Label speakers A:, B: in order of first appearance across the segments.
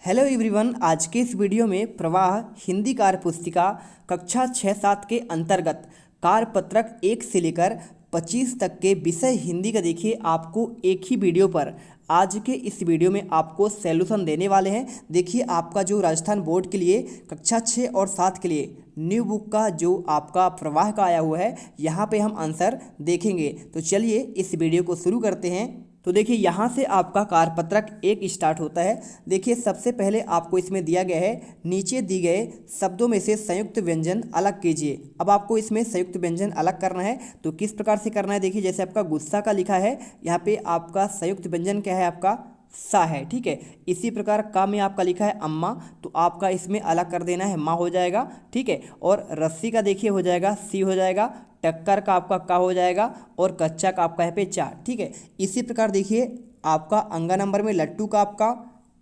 A: Hello everyone. आज के इस वीडियो में प्रवाह हिंदी कार्य पुस्तिका कक्षा 6-7 के अंतर्गत कार्यपत्रक 1 से लेकर 25 तक के विषय हिंदी का देखिए आपको एक ही वीडियो पर आज के इस वीडियो में आपको सॉल्यूशन देने वाले हैं। देखिए आपका जो राजस्थान बोर्ड के लिए कक्षा 6 और 7 के लिए न्यू बुक का जो आपका प्रवाह का आया हुआ है, यहाँ पे हम आंसर देखेंगे। तो चलिए इस वीडियो को शुरू करते हैं। तो देखिए यहाँ से आपका कार्यपत्रक 1 स्टार्ट होता है। देखिए सबसे पहले आपको इसमें दिया गया है, नीचे दिए गए शब्दों में से संयुक्त व्यंजन अलग कीजिए। अब आपको इसमें संयुक्त व्यंजन अलग करना है, तो किस प्रकार से करना है। देखिए जैसे आपका गुस्सा का लिखा है, यहाँ पे आपका संयुक्त व्यंजन क्या है, आपका सा है, ठीक है। इसी प्रकार का में आपका लिखा है अम्मा, तो आपका इसमें अलग कर देना है, माँ हो जाएगा, ठीक है। और रस्सी का देखिए हो जाएगा सी हो जाएगा, टक्कर का आपका का हो जाएगा, और कच्चा का आपका है पे चा, ठीक है। इसी प्रकार देखिए आपका अंगा नंबर में लट्टू का आपका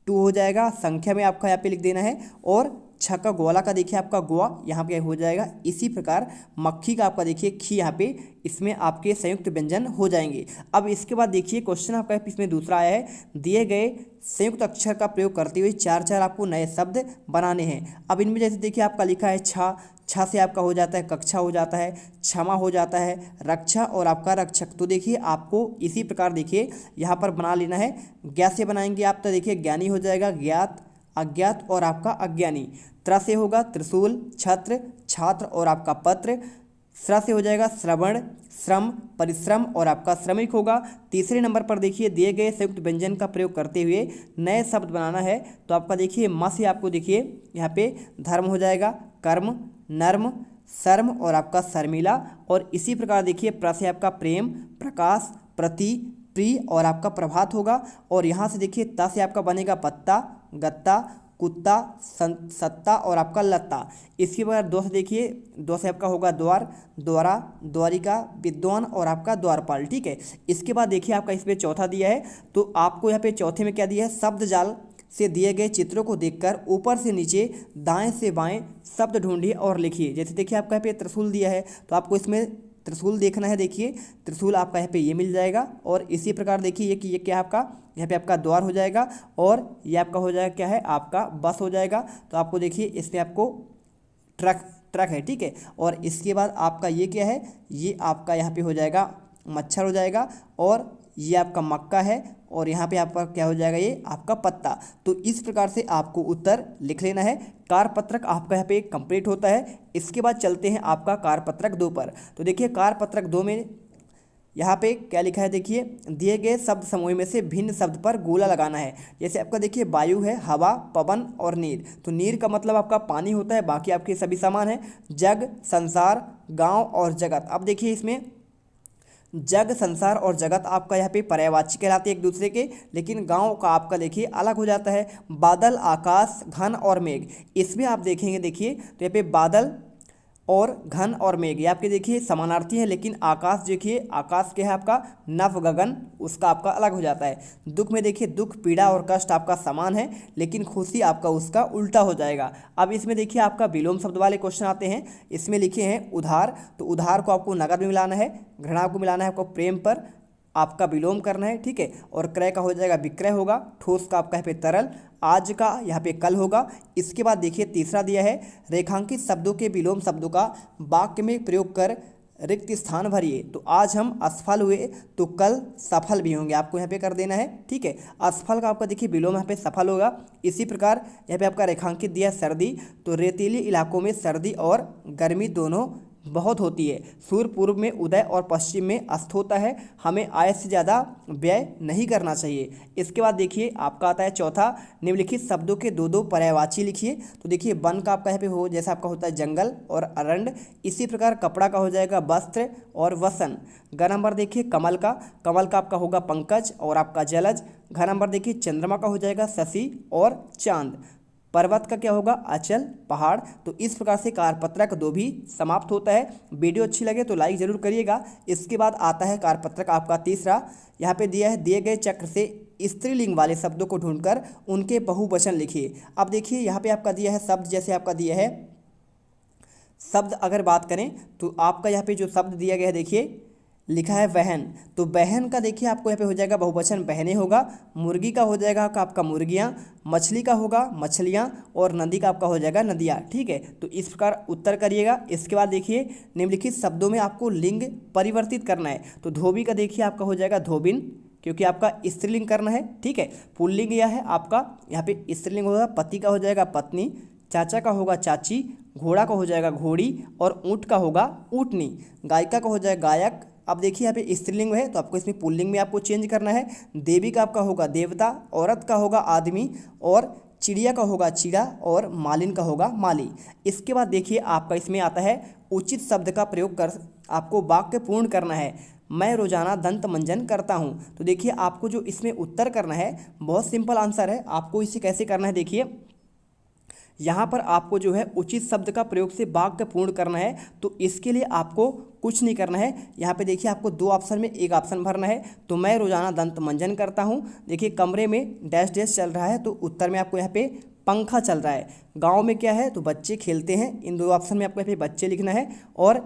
A: टू हो जाएगा, संख्या में आपका यहाँ पे लिख देना है, और छक्का गोला का देखिए आपका गोवा यहाँ पे हो जाएगा। इसी प्रकार मक्खी का आपका देखिए खी यहाँ पे, इसमें आपके संयुक्त व्यंजन हो जाएंगे। अब इसके बाद देखिए क्वेश्चन आपका इसमें दूसरा आया है, दिए गए संयुक्त अक्षर का प्रयोग करते हुए 4 आपको नए शब्द बनाने हैं। अब इनमें जैसे देखिए आपका लिखा है छा से आपका हो जाता है कक्षा हो जाता है, क्षमा हो जाता है, रक्षा और आपका रक्षक। तो देखिए आपको इसी प्रकार देखिए यहाँ पर बना लेना है। ज्ञा से बनाएंगे आप, तो देखिए ज्ञानी हो जाएगा, ज्ञात, अज्ञात और आपका अज्ञानी। त्र से होगा त्रिशूल, छत्र, छात्र और आपका पत्र। श्र से हो जाएगा श्रवण, श्रम, परिश्रम और आपका श्रमिक होगा। तीसरे नंबर पर देखिए दिए गए संयुक्त व्यंजन का प्रयोग करते हुए नए शब्द बनाना है, तो आपका देखिए म से आपको देखिए यहाँ पे धर्म हो जाएगा, कर्म, नर्म, शर्म और आपका शर्मिला। और इसी प्रकार देखिए प्र से आपका प्रेम, प्रकाश, प्रति, प्रिय और आपका प्रभात होगा। और यहाँ से देखिए ता से आपका बनेगा पत्ता, गत्ता, कुत्ता, सत्ता और आपका लत्ता। इसके बाद दो से देखिए, दो से आपका होगा द्वार, द्वारा, द्वारिका, विद्वान और आपका द्वारपाल, ठीक है। इसके बाद देखिए आपका इसमें चौथा दिया है, तो आपको यहाँ पे चौथे में क्या दिया है, शब्द जाल से दिए गए चित्रों को देखकर ऊपर से नीचे दाएं से बाएं शब्द ढूंढिए और लिखिए। जैसे देखिए आपका यहाँ पे त्रिशूल दिया है, तो आपको इसमें त्रिशूल देखना है। देखिए त्रिशूल आपका यहाँ पे ये मिल जाएगा। और इसी प्रकार देखिए ये क्या है आपका, यहाँ पे आपका द्वार हो जाएगा, और ये आपका हो जाएगा क्या है, आपका बस हो जाएगा। तो आपको देखिए इसमें आपको ट्रक है, ठीक है। और इसके बाद आपका ये क्या है, ये आपका यहाँ पे हो जाएगा मच्छर हो जाएगा, और ये आपका मक्का है, और यहाँ पे आपका क्या हो जाएगा, ये आपका पत्ता। तो इस प्रकार से आपको उत्तर लिख लेना है। कार्यपत्रक आपका यहाँ पे कंप्लीट होता है। इसके बाद चलते हैं आपका कार्यपत्रक 2 पर। तो देखिए कार्यपत्रक 2 में यहाँ पे क्या लिखा है, देखिए दिए गए शब्द समूह में से भिन्न शब्द पर गोला लगाना है। जैसे आपका देखिए वायु है, हवा, पवन और नीर। तो नीर का मतलब आपका पानी होता है, बाकी आपके सभी समान है। जग, संसार, गाँव और जगत। अब देखिए इसमें जग, संसार और जगत आपका यहाँ पे पर्यायवाची कहलाते हैं एक दूसरे के, लेकिन गांव का आपका देखिए अलग हो जाता है। बादल, आकाश, घन और मेघ, इसमें आप देखेंगे देखिए तो यहाँ पे बादल और घन और मेघ ये आपके देखिए समानार्थी है, लेकिन आकाश देखिए आकाश के है आपका नभ गगन, उसका आपका अलग हो जाता है। दुख में देखिए दुख, पीड़ा और कष्ट आपका समान है, लेकिन खुशी आपका उसका उल्टा हो जाएगा। अब इसमें देखिए आपका विलोम शब्द वाले क्वेश्चन आते हैं। इसमें लिखे हैं उधार, तो उधार को आपको नगद में मिलाना है, घृणा को मिलाना है आपको प्रेम पर, आपका विलोम करना है, ठीक है। और क्रय का हो जाएगा विक्रय होगा, ठोस का आपका यहाँ पे तरल, आज का यहाँ पे कल होगा। इसके बाद देखिए तीसरा दिया है, रेखांकित शब्दों के विलोम शब्दों का वाक्य में प्रयोग कर रिक्त स्थान भरिए। तो आज हम असफल हुए, तो कल सफल भी होंगे, आपको यहाँ पे कर देना है, ठीक है। असफल का आपका देखिए विलोम यहाँ पे सफल होगा। इसी प्रकार यहाँ पे आपका रेखांकित दिया सर्दी, तो रेतीली इलाकों में सर्दी और गर्मी दोनों बहुत होती है। सूर्य पूर्व में उदय और पश्चिम में अस्त होता है, हमें आय से ज़्यादा व्यय नहीं करना चाहिए। इसके बाद देखिए आपका आता है चौथा, निम्नलिखित शब्दों के दो दो पर्यायवाची लिखिए। तो देखिए वन का आपका यहाँ पे हो जैसा आपका होता है जंगल और अरण्य। इसी प्रकार कपड़ा का हो जाएगा वस्त्र और वसन। ग नंबर देखिए कमल का आपका होगा पंकज और आपका जलज। घ नंबर देखिए चंद्रमा का हो जाएगा शशि और चांद। पर्वत का क्या होगा, अचल, पहाड़। तो इस प्रकार से कार्यपत्रक 2 भी समाप्त होता है। वीडियो अच्छी लगे तो लाइक ज़रूर करिएगा। इसके बाद आता है कार्यपत्रक आपका तीसरा। यहाँ पे दिया है, दिए गए चक्र से स्त्रीलिंग वाले शब्दों को ढूंढकर उनके बहुवचन लिखिए। अब देखिए यहाँ पे आपका दिया है शब्द, जैसे आपका दिया है शब्द, अगर बात करें तो आपका यहाँ पे जो शब्द दिया गया है देखिए लिखा है वहन, तो बहन का देखिए आपको यहाँ पे हो जाएगा बहुवचन बहनें होगा, मुर्गी का हो जाएगा आपका मुर्गियाँ, मछली का होगा मछलियाँ, और नदी का आपका हो जाएगा नदियाँ। ठीक है, तो इस प्रकार उत्तर करिएगा। इसके बाद देखिए निम्नलिखित शब्दों में आपको लिंग परिवर्तित करना है। तो धोबी का देखिए आपका हो जाएगा धोबिन, क्योंकि आपका स्त्रीलिंग करना है। ठीक है, पुल्लिंग यह है आपका, यहाँ पे स्त्रीलिंग होगा, पति का हो जाएगा पत्नी, चाचा का होगा चाची, घोड़ा का हो जाएगा घोड़ी, और ऊँट का होगा ऊँटनी, गायिका का हो जाएगा गायक। अब देखिए यहाँ पे स्त्रीलिंग है तो आपको इसमें पुल्लिंग में आपको चेंज करना है। देवी का आपका होगा देवता, औरत का होगा आदमी, और चिड़िया का होगा चिड़ा, और मालिन का होगा माली। इसके बाद देखिए आपका इसमें आता है उचित शब्द का प्रयोग कर आपको वाक्य पूर्ण करना है। मैं रोजाना दंत मंजन करता हूँ। तो देखिए आपको जो इसमें उत्तर करना है बहुत सिंपल आंसर है। आपको इसे कैसे करना है, देखिए यहाँ पर आपको जो है उचित शब्द का प्रयोग से वाक्य पूर्ण करना है। तो इसके लिए आपको कुछ नहीं करना है। यहाँ पे देखिए आपको दो ऑप्शन में एक ऑप्शन भरना है। तो मैं रोजाना दंत मंजन करता हूँ, देखिए कमरे में डैश डैश चल रहा है, तो उत्तर में आपको यहाँ पे पंखा चल रहा है। गाँव में क्या है, तो बच्चे खेलते हैं। इन दो ऑप्शन में आपको यहाँ पे बच्चे लिखना है, और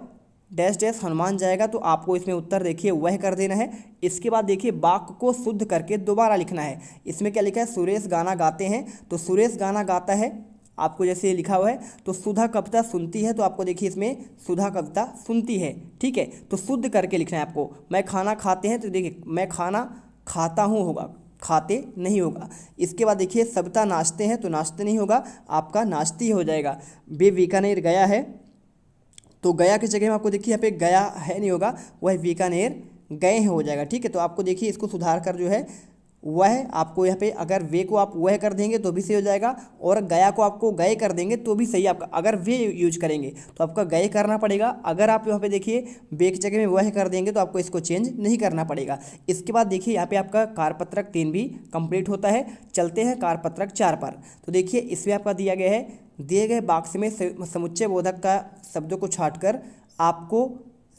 A: डैश डैश हनुमान जाएगा, तो आपको इसमें उत्तर देखिए वह कर देना है। इसके बाद देखिए वाक्य को शुद्ध करके दोबारा लिखना है। इसमें क्या लिखा है, सुरेश गाना गाते हैं, तो सुरेश गाना गाता है आपको जैसे लिखा हुआ है। तो सुधा कविता सुनती है, तो आपको देखिए इसमें सुधा कविता सुनती है। ठीक है, तो शुद्ध करके लिखना है आपको। मैं खाना खाते हैं, तो देखिए मैं खाना खाता हूँ होगा, खाते नहीं होगा। इसके बाद देखिए सविता नाचते हैं, तो नाचते नहीं होगा, आपका नाचती हो जाएगा। वे बीकानेर गया है, तो गया की जगह में आपको देखिए यहाँ पे गया है नहीं होगा, वह बीकानेर गए हैं हो जाएगा। ठीक है, तो आपको देखिए इसको सुधार कर जो है वह आपको यहाँ पे अगर वे को आप वह कर देंगे तो भी सही हो जाएगा, और गया को आपको गए कर देंगे तो भी सही। आपका अगर वे यूज करेंगे तो आपका गए करना पड़ेगा। अगर आप यहाँ पे देखिए वे की जगह में वह कर देंगे तो आपको इसको चेंज नहीं करना पड़ेगा। इसके बाद देखिए यहाँ पे आपका कारपत्रक 3 भी कंप्लीट होता है। चलते हैं कारपत्रक 4 पर। तो देखिए इसमें आपका दिया गया है, दिए गए वाक्य में समुच्चय बोधक का शब्दों को छाँटकर आपको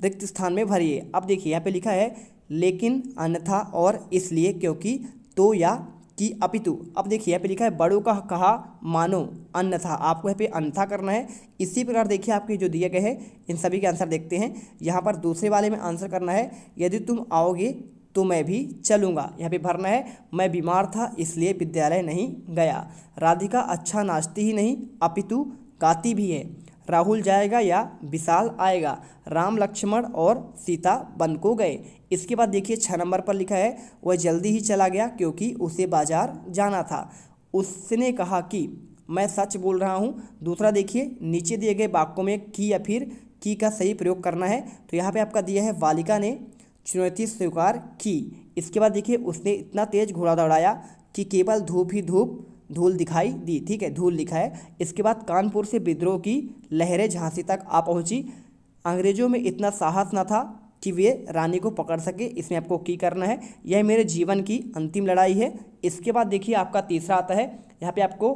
A: रिक्त स्थान में भरिए। अब देखिए यहाँ पे लिखा है लेकिन, अन्यथा, और इसलिए, क्योंकि, तो, या, कि, अपितु। अब देखिए यहाँ पे लिखा है बड़ों का कहा मानो, अन्यथा, आपको यहाँ पे अन्यथा करना है। इसी प्रकार देखिए आपके जो दिए गए हैं इन सभी के आंसर देखते हैं। यहाँ पर दूसरे वाले में आंसर करना है, यदि तुम आओगे तो मैं भी चलूँगा। यहाँ पे भरना है मैं बीमार था इसलिए विद्यालय नहीं गया। राधिका अच्छा नाचती ही नहीं अपितु गाती भी है। राहुल जाएगा या विशाल आएगा। राम लक्ष्मण और सीता वन को गए। इसके बाद देखिए 6 नंबर पर लिखा है वह जल्दी ही चला गया क्योंकि उसे बाजार जाना था। उसने कहा कि मैं सच बोल रहा हूँ। दूसरा देखिए नीचे दिए गए वाक्यों में की या फिर की का सही प्रयोग करना है। तो यहाँ पे आपका दिया है बालिका ने चुनौती स्वीकार की। इसके बाद देखिए उसने इतना तेज घोड़ा दौड़ाया कि केवल धूप ही धूप धूल दिखाई दी। ठीक है, धूल लिखा है। इसके बाद कानपुर से विद्रोह की लहरें झांसी तक आ पहुंची। अंग्रेजों में इतना साहस न था कि वे रानी को पकड़ सके। इसमें आपको की करना है, यह मेरे जीवन की अंतिम लड़ाई है। इसके बाद देखिए आपका तीसरा आता है, यहाँ पे आपको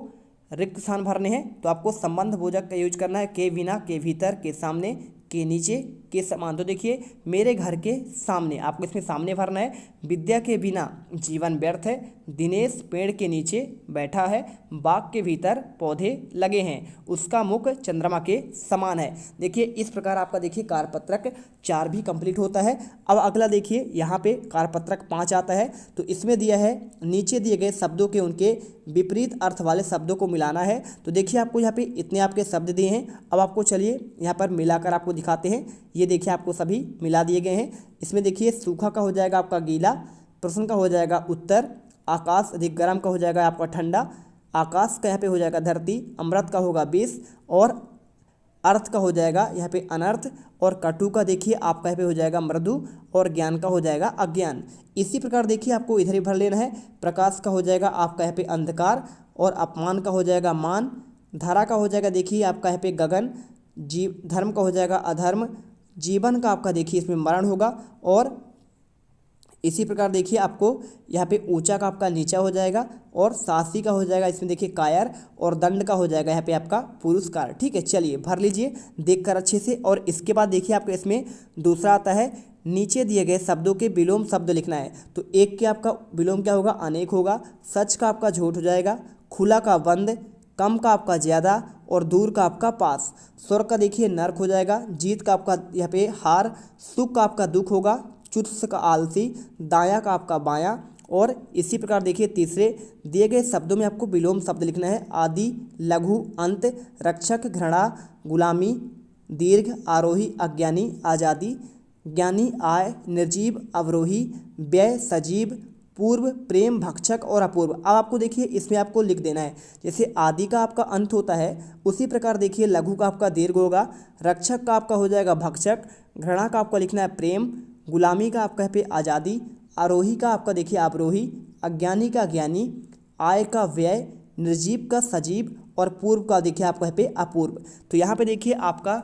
A: रिक्त स्थान भरने हैं। तो आपको संबंध बोधक का यूज करना है, के बिना, के भीतर, के सामने, के नीचे, के समान। तो देखिए मेरे घर के सामने, आपको इसमें सामने भरना है। विद्या के बिना जीवन व्यर्थ है। दिनेश पेड़ के नीचे बैठा है। बाग के भीतर पौधे लगे हैं। उसका मुख चंद्रमा के समान है। देखिए इस प्रकार आपका देखिए कारपत्रक 4 भी कंप्लीट होता है। अब अगला देखिए यहाँ पे कारपत्रक 5 आता है। तो इसमें दिया है नीचे दिए गए शब्दों के उनके विपरीत अर्थ वाले शब्दों को मिलाना है। तो देखिए आपको यहाँ पे इतने आपके शब्द दिए हैं। अब आपको चलिए यहाँ पर मिलाकर आपको दिखाते हैं। ये देखिए आपको सभी मिला दिए गए हैं। इसमें देखिए सूखा का हो जाएगा आपका गीला, प्रश्न का हो जाएगा उत्तर, आकाश अधिक गर्म का हो जाएगा आपका ठंडा, आकाश का यहाँ पे हो जाएगा धरती, अमृत का होगा विष, और अर्थ का हो जाएगा यहाँ पे अनर्थ, और कटु का देखिए आपका यहाँ पे हो जाएगा मृदु, और ज्ञान का हो जाएगा अज्ञान। इसी प्रकार देखिए आपको इधर ही भर लेना है। प्रकाश का हो जाएगा आपका यहाँ पे अंधकार, और अपमान का हो जाएगा मान, धारा का हो जाएगा देखिए आपका यहाँ पे गगन, धर्म का हो जाएगा अधर्म, जीवन का आपका देखिए इसमें मरण होगा, और इसी प्रकार देखिए आपको यहाँ पे ऊंचा का आपका नीचा हो जाएगा, और साहसी का हो जाएगा इसमें देखिए कायर, और दंड का हो जाएगा यहाँ पे आपका पुरस्कार। ठीक है, चलिए भर लीजिए देखकर अच्छे से। और इसके बाद देखिए आपको इसमें दूसरा आता है, नीचे दिए गए शब्दों के विलोम शब्द लिखना है। तो एक के आपका विलोम क्या होगा, अनेक होगा। सच का आपका झूठ हो जाएगा, खुला का बंद, कम का आपका ज़्यादा, और दूर का आपका पास। स्वर्ग का देखिए नर्क हो जाएगा, जीत का आपका यहाँ पे हार, सुख का आपका दुख होगा, चुस्त का आलसी, दायां का आपका बायां। और इसी प्रकार देखिए तीसरे दिए गए शब्दों में आपको विलोम शब्द लिखना है। आदि, लघु, अंत, रक्षक, घृणा, गुलामी, दीर्घ, आरोही, अज्ञानी, आज़ादी, ज्ञानी, आय, निर्जीव, अवरोही, व्यय, सजीव, पूर्व, प्रेम, भक्षक और अपूर्व। अब आपको देखिए इसमें आपको लिख देना है, जैसे आदि का आपका अंत होता है उसी प्रकार देखिए लघु का आपका दीर्घ होगा, रक्षक का आपका हो जाएगा भक्षक, घृणा का आपका लिखना है प्रेम, गुलामी का आपका पे आज़ादी, आरोही का आपका देखिए अवरोही, अज्ञानी का ज्ञानी, आय का व्यय, निर्जीव का सजीव और पूर्व का देखिए आपका पे अपूर्व। तो यहाँ पे देखिए आपका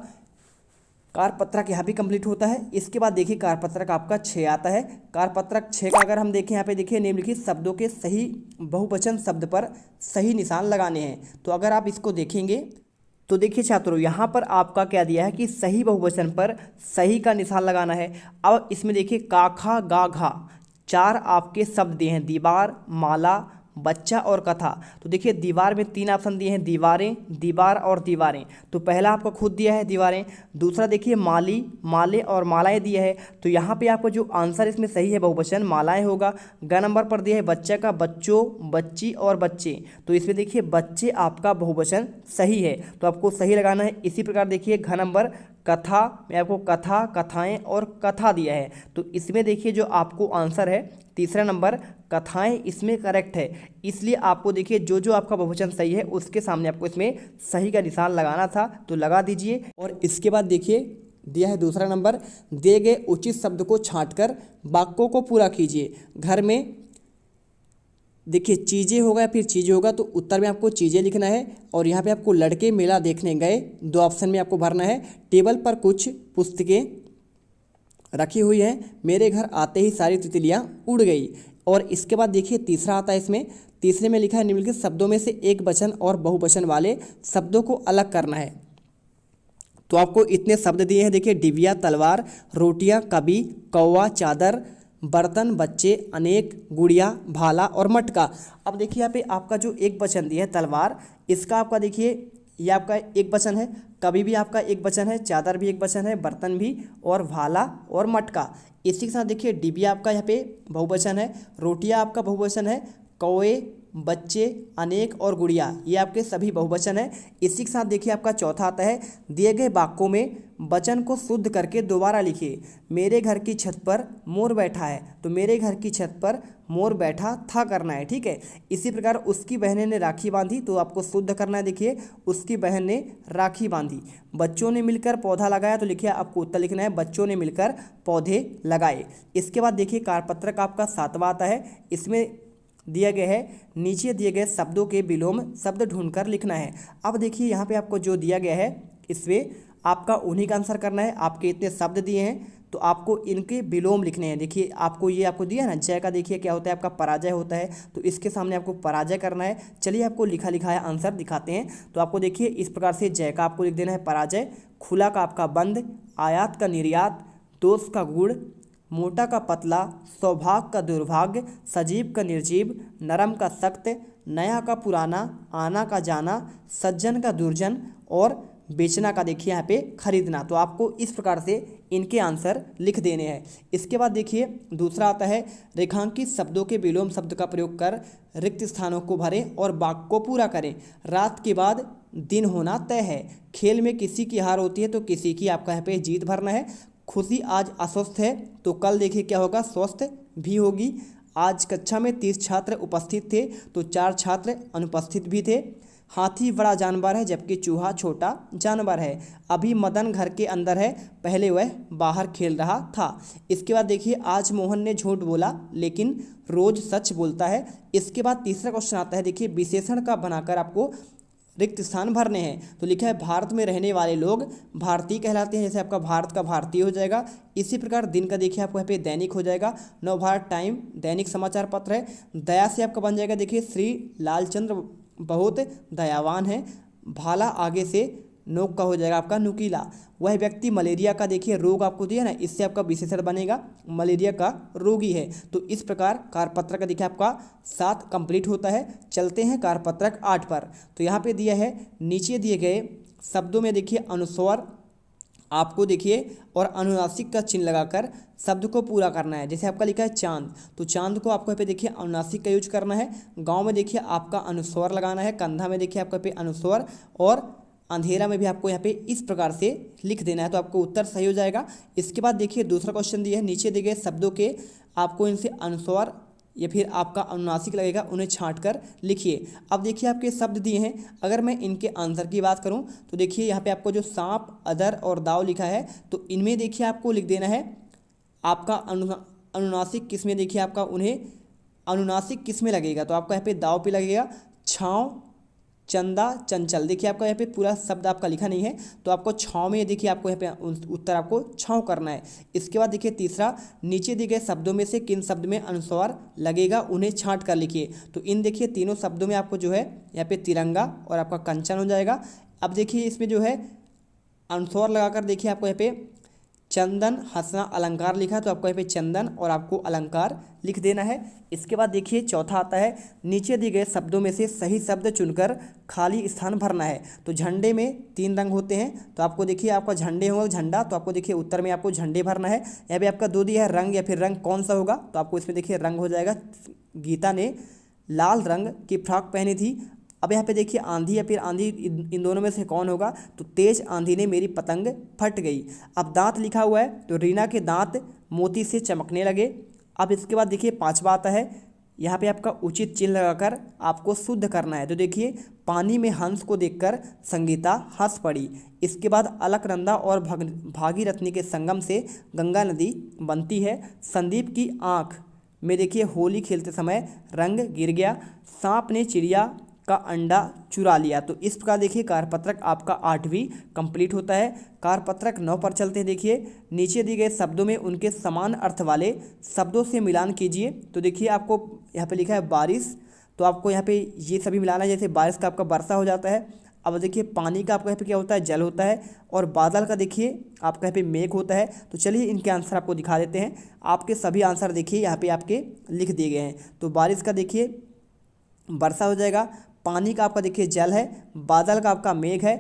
A: कारपत्रक यहाँ भी कंप्लीट होता है। इसके बाद देखिए कारपत्रक आपका 6 आता है। कारपत्रक 6 का अगर हम देखें यहाँ पे देखिए निम्नलिखित शब्दों के सही बहुवचन शब्द पर सही निशान लगाने हैं। तो अगर आप इसको देखेंगे तो देखिए छात्रों यहाँ पर आपका क्या दिया है कि सही बहुवचन पर सही का निशान लगाना है। अब इसमें देखिए का, खा, गा, घा 4 आपके शब्द दिए हैं, दीवार, माला, बच्चा और कथा। तो देखिए दीवार में 3 ऑप्शन दिए हैं, दीवारें, दीवार और दीवारें। तो पहला आपको खुद दिया है दीवारें। दूसरा देखिए माली, माले और मालाएं दिया है। तो यहाँ पे आपको जो आंसर इसमें सही है बहुवचन मालाएं होगा। ग नंबर पर दिया है बच्चा का बच्चों, बच्ची और बच्चे। तो इसमें देखिए बच्चे आपका बहुवचन सही है, तो आपको सही लगाना है। इसी प्रकार देखिए घ नंबर कथा में आपको कथा, कथाएं और कथा दिया है। तो इसमें देखिए जो आपको आंसर है तीसरा नंबर कथाएं इसमें करेक्ट है। इसलिए आपको देखिए जो जो आपका बहुवचन सही है उसके सामने आपको इसमें सही का निशान लगाना था, तो लगा दीजिए। और इसके बाद देखिए दिया है दूसरा नंबर, दिए गए उचित शब्द को छांटकर वाक्यों को पूरा कीजिए। घर में देखिए चीज़ें होगा या फिर चीज़ें होगा, तो उत्तर में आपको चीज़ें लिखना है। और यहाँ पे आपको लड़के मेला देखने गए 2 ऑप्शन में आपको भरना है। टेबल पर कुछ पुस्तकें रखी हुई हैं, मेरे घर आते ही सारी तितलियाँ उड़ गई। और इसके बाद देखिए तीसरा आता है, इसमें तीसरे में लिखा है निम्नलिखित शब्दों में से एक वचन और बहुवचन वाले शब्दों को अलग करना है। तो आपको इतने शब्द दिए हैं देखिए, डिबिया, तलवार, रोटियां, कवि, कौवा, चादर, बर्तन, बच्चे, अनेक, गुड़िया, भाला और मटका। अब देखिए यहाँ पे आपका जो एक वचन दिया है तलवार, इसका आपका देखिए ये आपका एक वचन है, कवि भी आपका एक वचन है, चादर भी एक वचन है, बर्तन भी, और भाला और मटका। इसी के साथ देखिए डिबिया आपका यहाँ पे बहुवचन है, रोटियां आपका बहुवचन है, कौवे, बच्चे, अनेक और गुड़िया ये आपके सभी बहुवचन है। इसी के साथ देखिए आपका चौथा आता है, दिए गए वाक्यों में वचन को शुद्ध करके दोबारा लिखिए। मेरे घर की छत पर मोर बैठा है, तो मेरे घर की छत पर मोर बैठा था करना है, ठीक है। इसी प्रकार उसकी बहन ने राखी बांधी, तो आपको शुद्ध करना है। देखिए उसकी बहन ने राखी बांधी। बच्चों ने मिलकर पौधा लगाया, तो लिखिए आपको उत्तर लिखना है बच्चों ने मिलकर पौधे लगाए। इसके बाद देखिए कारपत्रक आपका 7वां आता है। इसमें दिया गया है नीचे दिए गए शब्दों के विलोम शब्द ढूंढकर लिखना है। अब देखिए यहाँ पे आपको जो दिया गया है इसमें आपका उन्हीं का आंसर करना है। आपके इतने शब्द दिए हैं तो आपको इनके विलोम लिखने हैं। देखिए आपको ये आपको दिया ना जय का, देखिए क्या होता है आपका पराजय होता है, तो इसके सामने आपको पराजय करना है। चलिए आपको लिखा लिखाया आंसर दिखाते हैं। तो आपको देखिए इस प्रकार से जय का आपको लिख देना है पराजय, खुला का आपका बंद, आयात का निर्यात, दोष का गुड़, मोटा का पतला, सौभाग्य का दुर्भाग्य, सजीव का निर्जीव, नरम का सख्त, नया का पुराना, आना का जाना, सज्जन का दुर्जन और बेचना का देखिए यहाँ पे खरीदना। तो आपको इस प्रकार से इनके आंसर लिख देने हैं। इसके बाद देखिए दूसरा आता है, रेखांकित शब्दों के विलोम शब्द का प्रयोग कर रिक्त स्थानों को भरें और वाक्य को पूरा करें। रात के बाद दिन होना तय है, खेल में किसी की हार होती है तो किसी की आपका यहाँ पे जीत भरना है। खुशी आज अस्वस्थ है, तो कल देखिए क्या होगा स्वस्थ भी होगी। आज कक्षा में 30 छात्र उपस्थित थे, तो 4 छात्र अनुपस्थित भी थे। हाथी बड़ा जानवर है जबकि चूहा छोटा जानवर है। अभी मदन घर के अंदर है, पहले वह बाहर खेल रहा था। इसके बाद देखिए आज मोहन ने झूठ बोला लेकिन रोज सच बोलता है। इसके बाद तीसरा क्वेश्चन आता है, देखिए विशेषण का बनाकर आपको रिक्त स्थान भरने हैं। तो लिखा है भारत में रहने वाले लोग भारतीय कहलाते हैं, जैसे आपका भारत का भारतीय हो जाएगा। इसी प्रकार दिन का देखिए आपको यहाँ पे दैनिक हो जाएगा, नवभारत टाइम दैनिक समाचार पत्र है। दया से आपका बन जाएगा देखिए श्री लालचंद्र बहुत दयावान है। भाला आगे से नोक का हो जाएगा आपका नुकीला। वह व्यक्ति मलेरिया का देखिए रोग आपको दिया ना, इससे आपका विशेषण बनेगा मलेरिया का रोगी है। तो इस प्रकार कारपत्रक का देखिए आपका 7 कंप्लीट होता है। चलते हैं कारपत्रक 8 पर। तो यहाँ पे दिया है नीचे दिए गए शब्दों में देखिए अनुस्वर आपको देखिए और अनुनासिक का चिन्ह लगाकर शब्द को पूरा करना है। जैसे आपका लिखा है चांद, तो चांद को आपको यहाँ पे देखिए अनुनासिक का यूज करना है। गांव में देखिए आपका अनुस्वर लगाना है, कंधा में देखिए आपका पे अनुस्वर, और अंधेरा में भी आपको यहाँ पे इस प्रकार से लिख देना है, तो आपको उत्तर सही हो जाएगा। इसके बाद देखिए दूसरा क्वेश्चन दिया है, नीचे दिए गए शब्दों के आपको इनसे अनुस्वर या फिर आपका अनुनासिक लगेगा, उन्हें छांट कर लिखिए। अब देखिए आपके शब्द दिए हैं, अगर मैं इनके आंसर की बात करूं तो देखिए यहाँ पे आपको जो सांप, अदर और दाव लिखा है, तो इनमें देखिए आपको लिख देना है आपका अनुनासिक किस में, देखिए आपका उन्हें अनुनासिक किस में लगेगा, तो आपका यहाँ पे दाव पे लगेगा। छाँव, चंदा, चंचल, देखिए आपका यहाँ पे पूरा शब्द आपका लिखा नहीं है, तो आपको छाँव में देखिए आपको यहाँ पे उत्तर आपको छाँव करना है। इसके बाद देखिए तीसरा, नीचे दिए गए शब्दों में से किन शब्द में अनुस्वार लगेगा उन्हें छांट कर लिखिए। तो इन देखिए तीनों शब्दों में आपको जो है यहाँ पे तिरंगा और आपका कंचन हो जाएगा। अब देखिए इसमें जो है अनुस्वार लगाकर देखिए आपको यहाँ पे चंदन, हंसना, अलंकार लिखा है, तो आपको यहाँ पे चंदन और आपको अलंकार लिख देना है। इसके बाद देखिए चौथा आता है, नीचे दिए गए शब्दों में से सही शब्द चुनकर खाली स्थान भरना है। तो झंडे में 3 रंग होते हैं, तो आपको देखिए आपका झंडे होगा झंडा, तो आपको देखिए उत्तर में आपको झंडे भरना है। यहाँ पे आपका 2 दिया है रंग या फिर रंग कौन सा होगा, तो आपको इसमें देखिए रंग हो जाएगा। गीता ने लाल रंग की फ्रॉक पहनी थी। अब यहाँ पे देखिए आंधी या फिर आंधी, इन दोनों में से कौन होगा, तो तेज आंधी ने मेरी पतंग फट गई। अब दांत लिखा हुआ है, तो रीना के दांत मोती से चमकने लगे। अब इसके बाद देखिए 5वां आता है, यहाँ पे आपका उचित चिन्ह लगाकर आपको शुद्ध करना है। तो देखिए पानी में हंस को देखकर संगीता हंस पड़ी। इसके बाद अलकनंदा और भागीरथनी के संगम से गंगा नदी बनती है। संदीप की आँख में देखिए होली खेलते समय रंग गिर गया। सांप ने चिड़िया का अंडा चुरा लिया। तो इस प्रकार देखिए कार्यपत्रक आपका 8वीं कंप्लीट होता है। कार्यपत्रक 9 पर चलते हैं। देखिए नीचे दिए गए शब्दों में उनके समान अर्थ वाले शब्दों से मिलान कीजिए। तो देखिए आपको यहाँ पे लिखा है बारिश, तो आपको यहाँ पे ये सभी मिलाना है। जैसे बारिश का आपका वर्षा हो जाता है। अब देखिए पानी का आपका यहाँ पे क्या होता है, जल होता है, और बादल का देखिए आपका यहाँ पे मेघ होता है। तो चलिए इनके आंसर आपको दिखा देते हैं। आपके सभी आंसर देखिए यहाँ पे आपके लिख दिए गए हैं। तो बारिश का देखिए वर्षा हो जाएगा, पानी का आपका देखिए जल है, बादल का आपका मेघ है,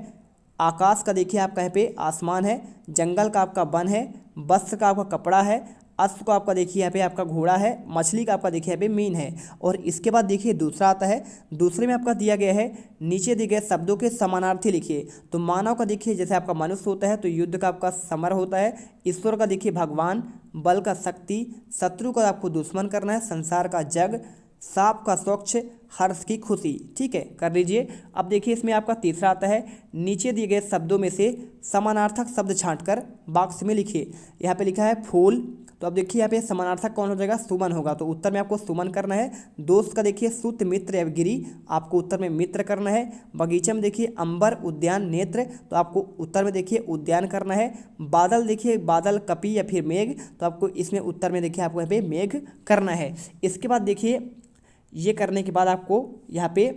A: आकाश का देखिए आपका यहाँ पे आसमान है, जंगल का आपका वन है, वस्त्र का आपका कपड़ा है, अश्व का आपका देखिए यहाँ पे आपका घोड़ा है, मछली का आपका देखिए यहाँ पे मीन है। और इसके बाद देखिए दूसरा आता है। दूसरे में आपका दिया गया है, नीचे दिए गए शब्दों के समानार्थी लिखिए। तो मानव का देखिए जैसे आपका मनुष्य होता है, तो युद्ध का आपका समर होता है। ईश्वर का देखिए भगवान, बल का शक्ति, शत्रु का आपको दुश्मन करना है, संसार का जग, सांप का स्वच्छ, हर्ष की खुशी। ठीक है, कर लीजिए। अब देखिए इसमें आपका तीसरा आता है, नीचे दिए गए शब्दों में से समानार्थक शब्द छांटकर बॉक्स में लिखिए। यहाँ पे लिखा है फूल, तो अब देखिए यहाँ पे समानार्थक कौन हो जाएगा, सुमन होगा, तो उत्तर में आपको सुमन करना है। दोस्त का देखिए सुत, मित्र या गिरी, आपको उत्तर में मित्र करना है। बगीचे में देखिए अंबर, उद्यान, नेत्र, तो आपको उत्तर में देखिए उद्यान करना है। बादल देखिए बादल, कपि या फिर मेघ, तो आपको इसमें उत्तर में देखिए आपको यहाँ पे मेघ करना है। इसके बाद देखिए ये करने के बाद आपको यहाँ पे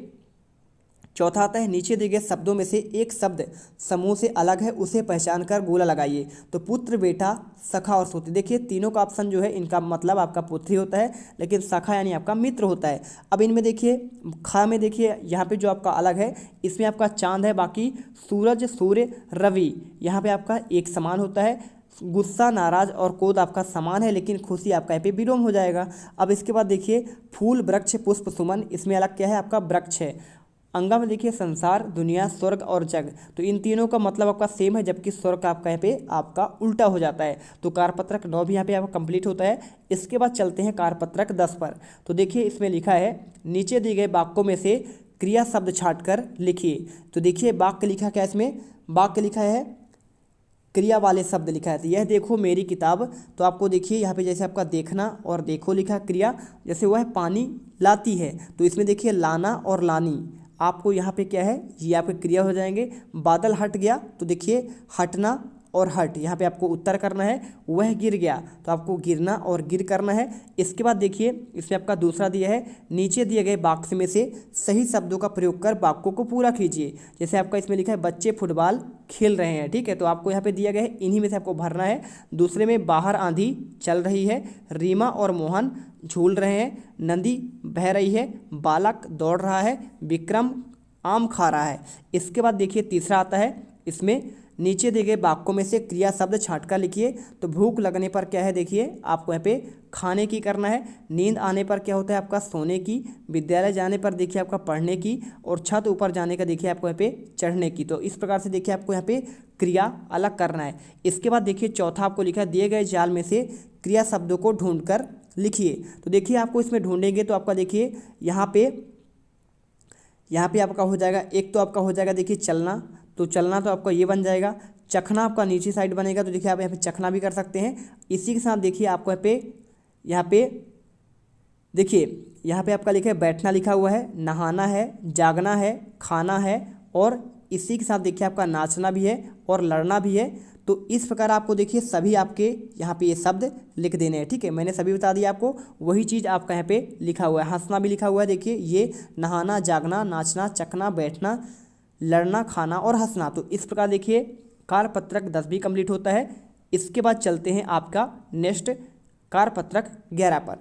A: चौथा आता है, नीचे दिए गए शब्दों में से एक शब्द समूह से अलग है, उसे पहचान कर गोला लगाइए। तो पुत्र, बेटा, सखा और सूत्र, देखिए तीनों का ऑप्शन जो है इनका मतलब आपका पुत्री होता है, लेकिन सखा यानी आपका मित्र होता है। अब इनमें देखिए खा में देखिए यहाँ पे जो आपका अलग है, इसमें आपका चांद है, बाकी सूरज, सूर्य, रवि यहाँ पे आपका एक समान होता है। गुस्सा, नाराज और क्रोध आपका समान है, लेकिन खुशी आपका यहाँ पे विलोम हो जाएगा। अब इसके बाद देखिए फूल, वृक्ष, पुष्प, सुमन, इसमें अलग क्या है, आपका वृक्ष है। अंगा में देखिए संसार, दुनिया, स्वर्ग और जग, तो इन तीनों का मतलब आपका सेम है, जबकि स्वर्ग का आपका यहाँ पे आपका उल्टा हो जाता है। तो कार्यपत्रक 9 भी यहाँ पे आपका कंप्लीट होता है। इसके बाद चलते हैं कार्यपत्रक 10 पर। तो देखिए इसमें लिखा है, नीचे दिए गए वाक्यों में से क्रिया शब्द छांटकर लिखिए। तो देखिए वाक्य लिखा क्या, इसमें वाक्य लिखा है क्रिया वाले शब्द लिखा है। तो यह देखो मेरी किताब, तो आपको देखिए यहाँ पे जैसे आपका देखना और देखो लिखा क्रिया, जैसे वह पानी लाती है, तो इसमें देखिए लाना और लानी, आपको यहाँ पे क्या है, ये आपके क्रिया हो जाएंगे। बादल हट गया, तो देखिए हटना और हट, यहाँ पे आपको उत्तर करना है। वह गिर गया, तो आपको गिरना और गिर करना है। इसके बाद देखिए इसमें आपका दूसरा दिया है, नीचे दिए गए वाक्य में से सही शब्दों का प्रयोग कर वाक्यों को पूरा कीजिए। जैसे आपका इसमें लिखा है बच्चे फुटबॉल खेल रहे हैं, ठीक है, तो आपको यहाँ पे दिया गया है, इन्हीं में से आपको भरना है। दूसरे में बाहर आंधी चल रही है, रीमा और मोहन झूल रहे हैं, नदी बह रही है, बालक दौड़ रहा है, विक्रम आम खा रहा है। इसके बाद देखिए तीसरा आता है, इसमें नीचे दिए गए वाक्यों में से क्रिया शब्द छांट कर लिखिए। तो भूख लगने पर क्या है, देखिए आपको यहाँ पे खाने की करना है। नींद आने पर क्या होता है आपका सोने की। विद्यालय जाने पर देखिए आपका पढ़ने की। और छत ऊपर जाने का देखिए आपको यहाँ पे चढ़ने की। तो इस प्रकार से देखिए आपको यहाँ पे क्रिया अलग करना है। इसके बाद देखिए चौथा आपको लिखा है, दिए गए जाल में से क्रिया शब्दों को ढूंढकर लिखिए। तो देखिए आपको इसमें ढूंढेंगे तो आपका देखिए यहाँ पे आपका हो जाएगा, एक तो आपका हो जाएगा देखिए चलना। तो चलना तो आपका ये बन जाएगा। चखना आपका नीचे साइड बनेगा, तो देखिए आप यहाँ पे चखना भी कर सकते हैं। इसी के साथ देखिए आपको यहाँ पे देखिए यहाँ पे आपका लिखा है बैठना लिखा हुआ है, नहाना है, जागना है, खाना है, और इसी के साथ देखिए आपका नाचना भी है और लड़ना भी है। तो इस प्रकार आपको देखिए सभी आपके यहाँ पे ये शब्द लिख देने हैं। ठीक है, मैंने सभी बता दिया आपको। वही चीज़ आपका यहाँ पे लिखा हुआ है। हंसना भी लिखा हुआ है, देखिए ये नहाना, जागना, नाचना, चखना, बैठना, लड़ना, खाना और हंसना। तो इस प्रकार देखिए कार्यपत्रक 10 भी कंप्लीट होता है। इसके बाद चलते हैं आपका नेक्स्ट कार्यपत्रक 11 पर।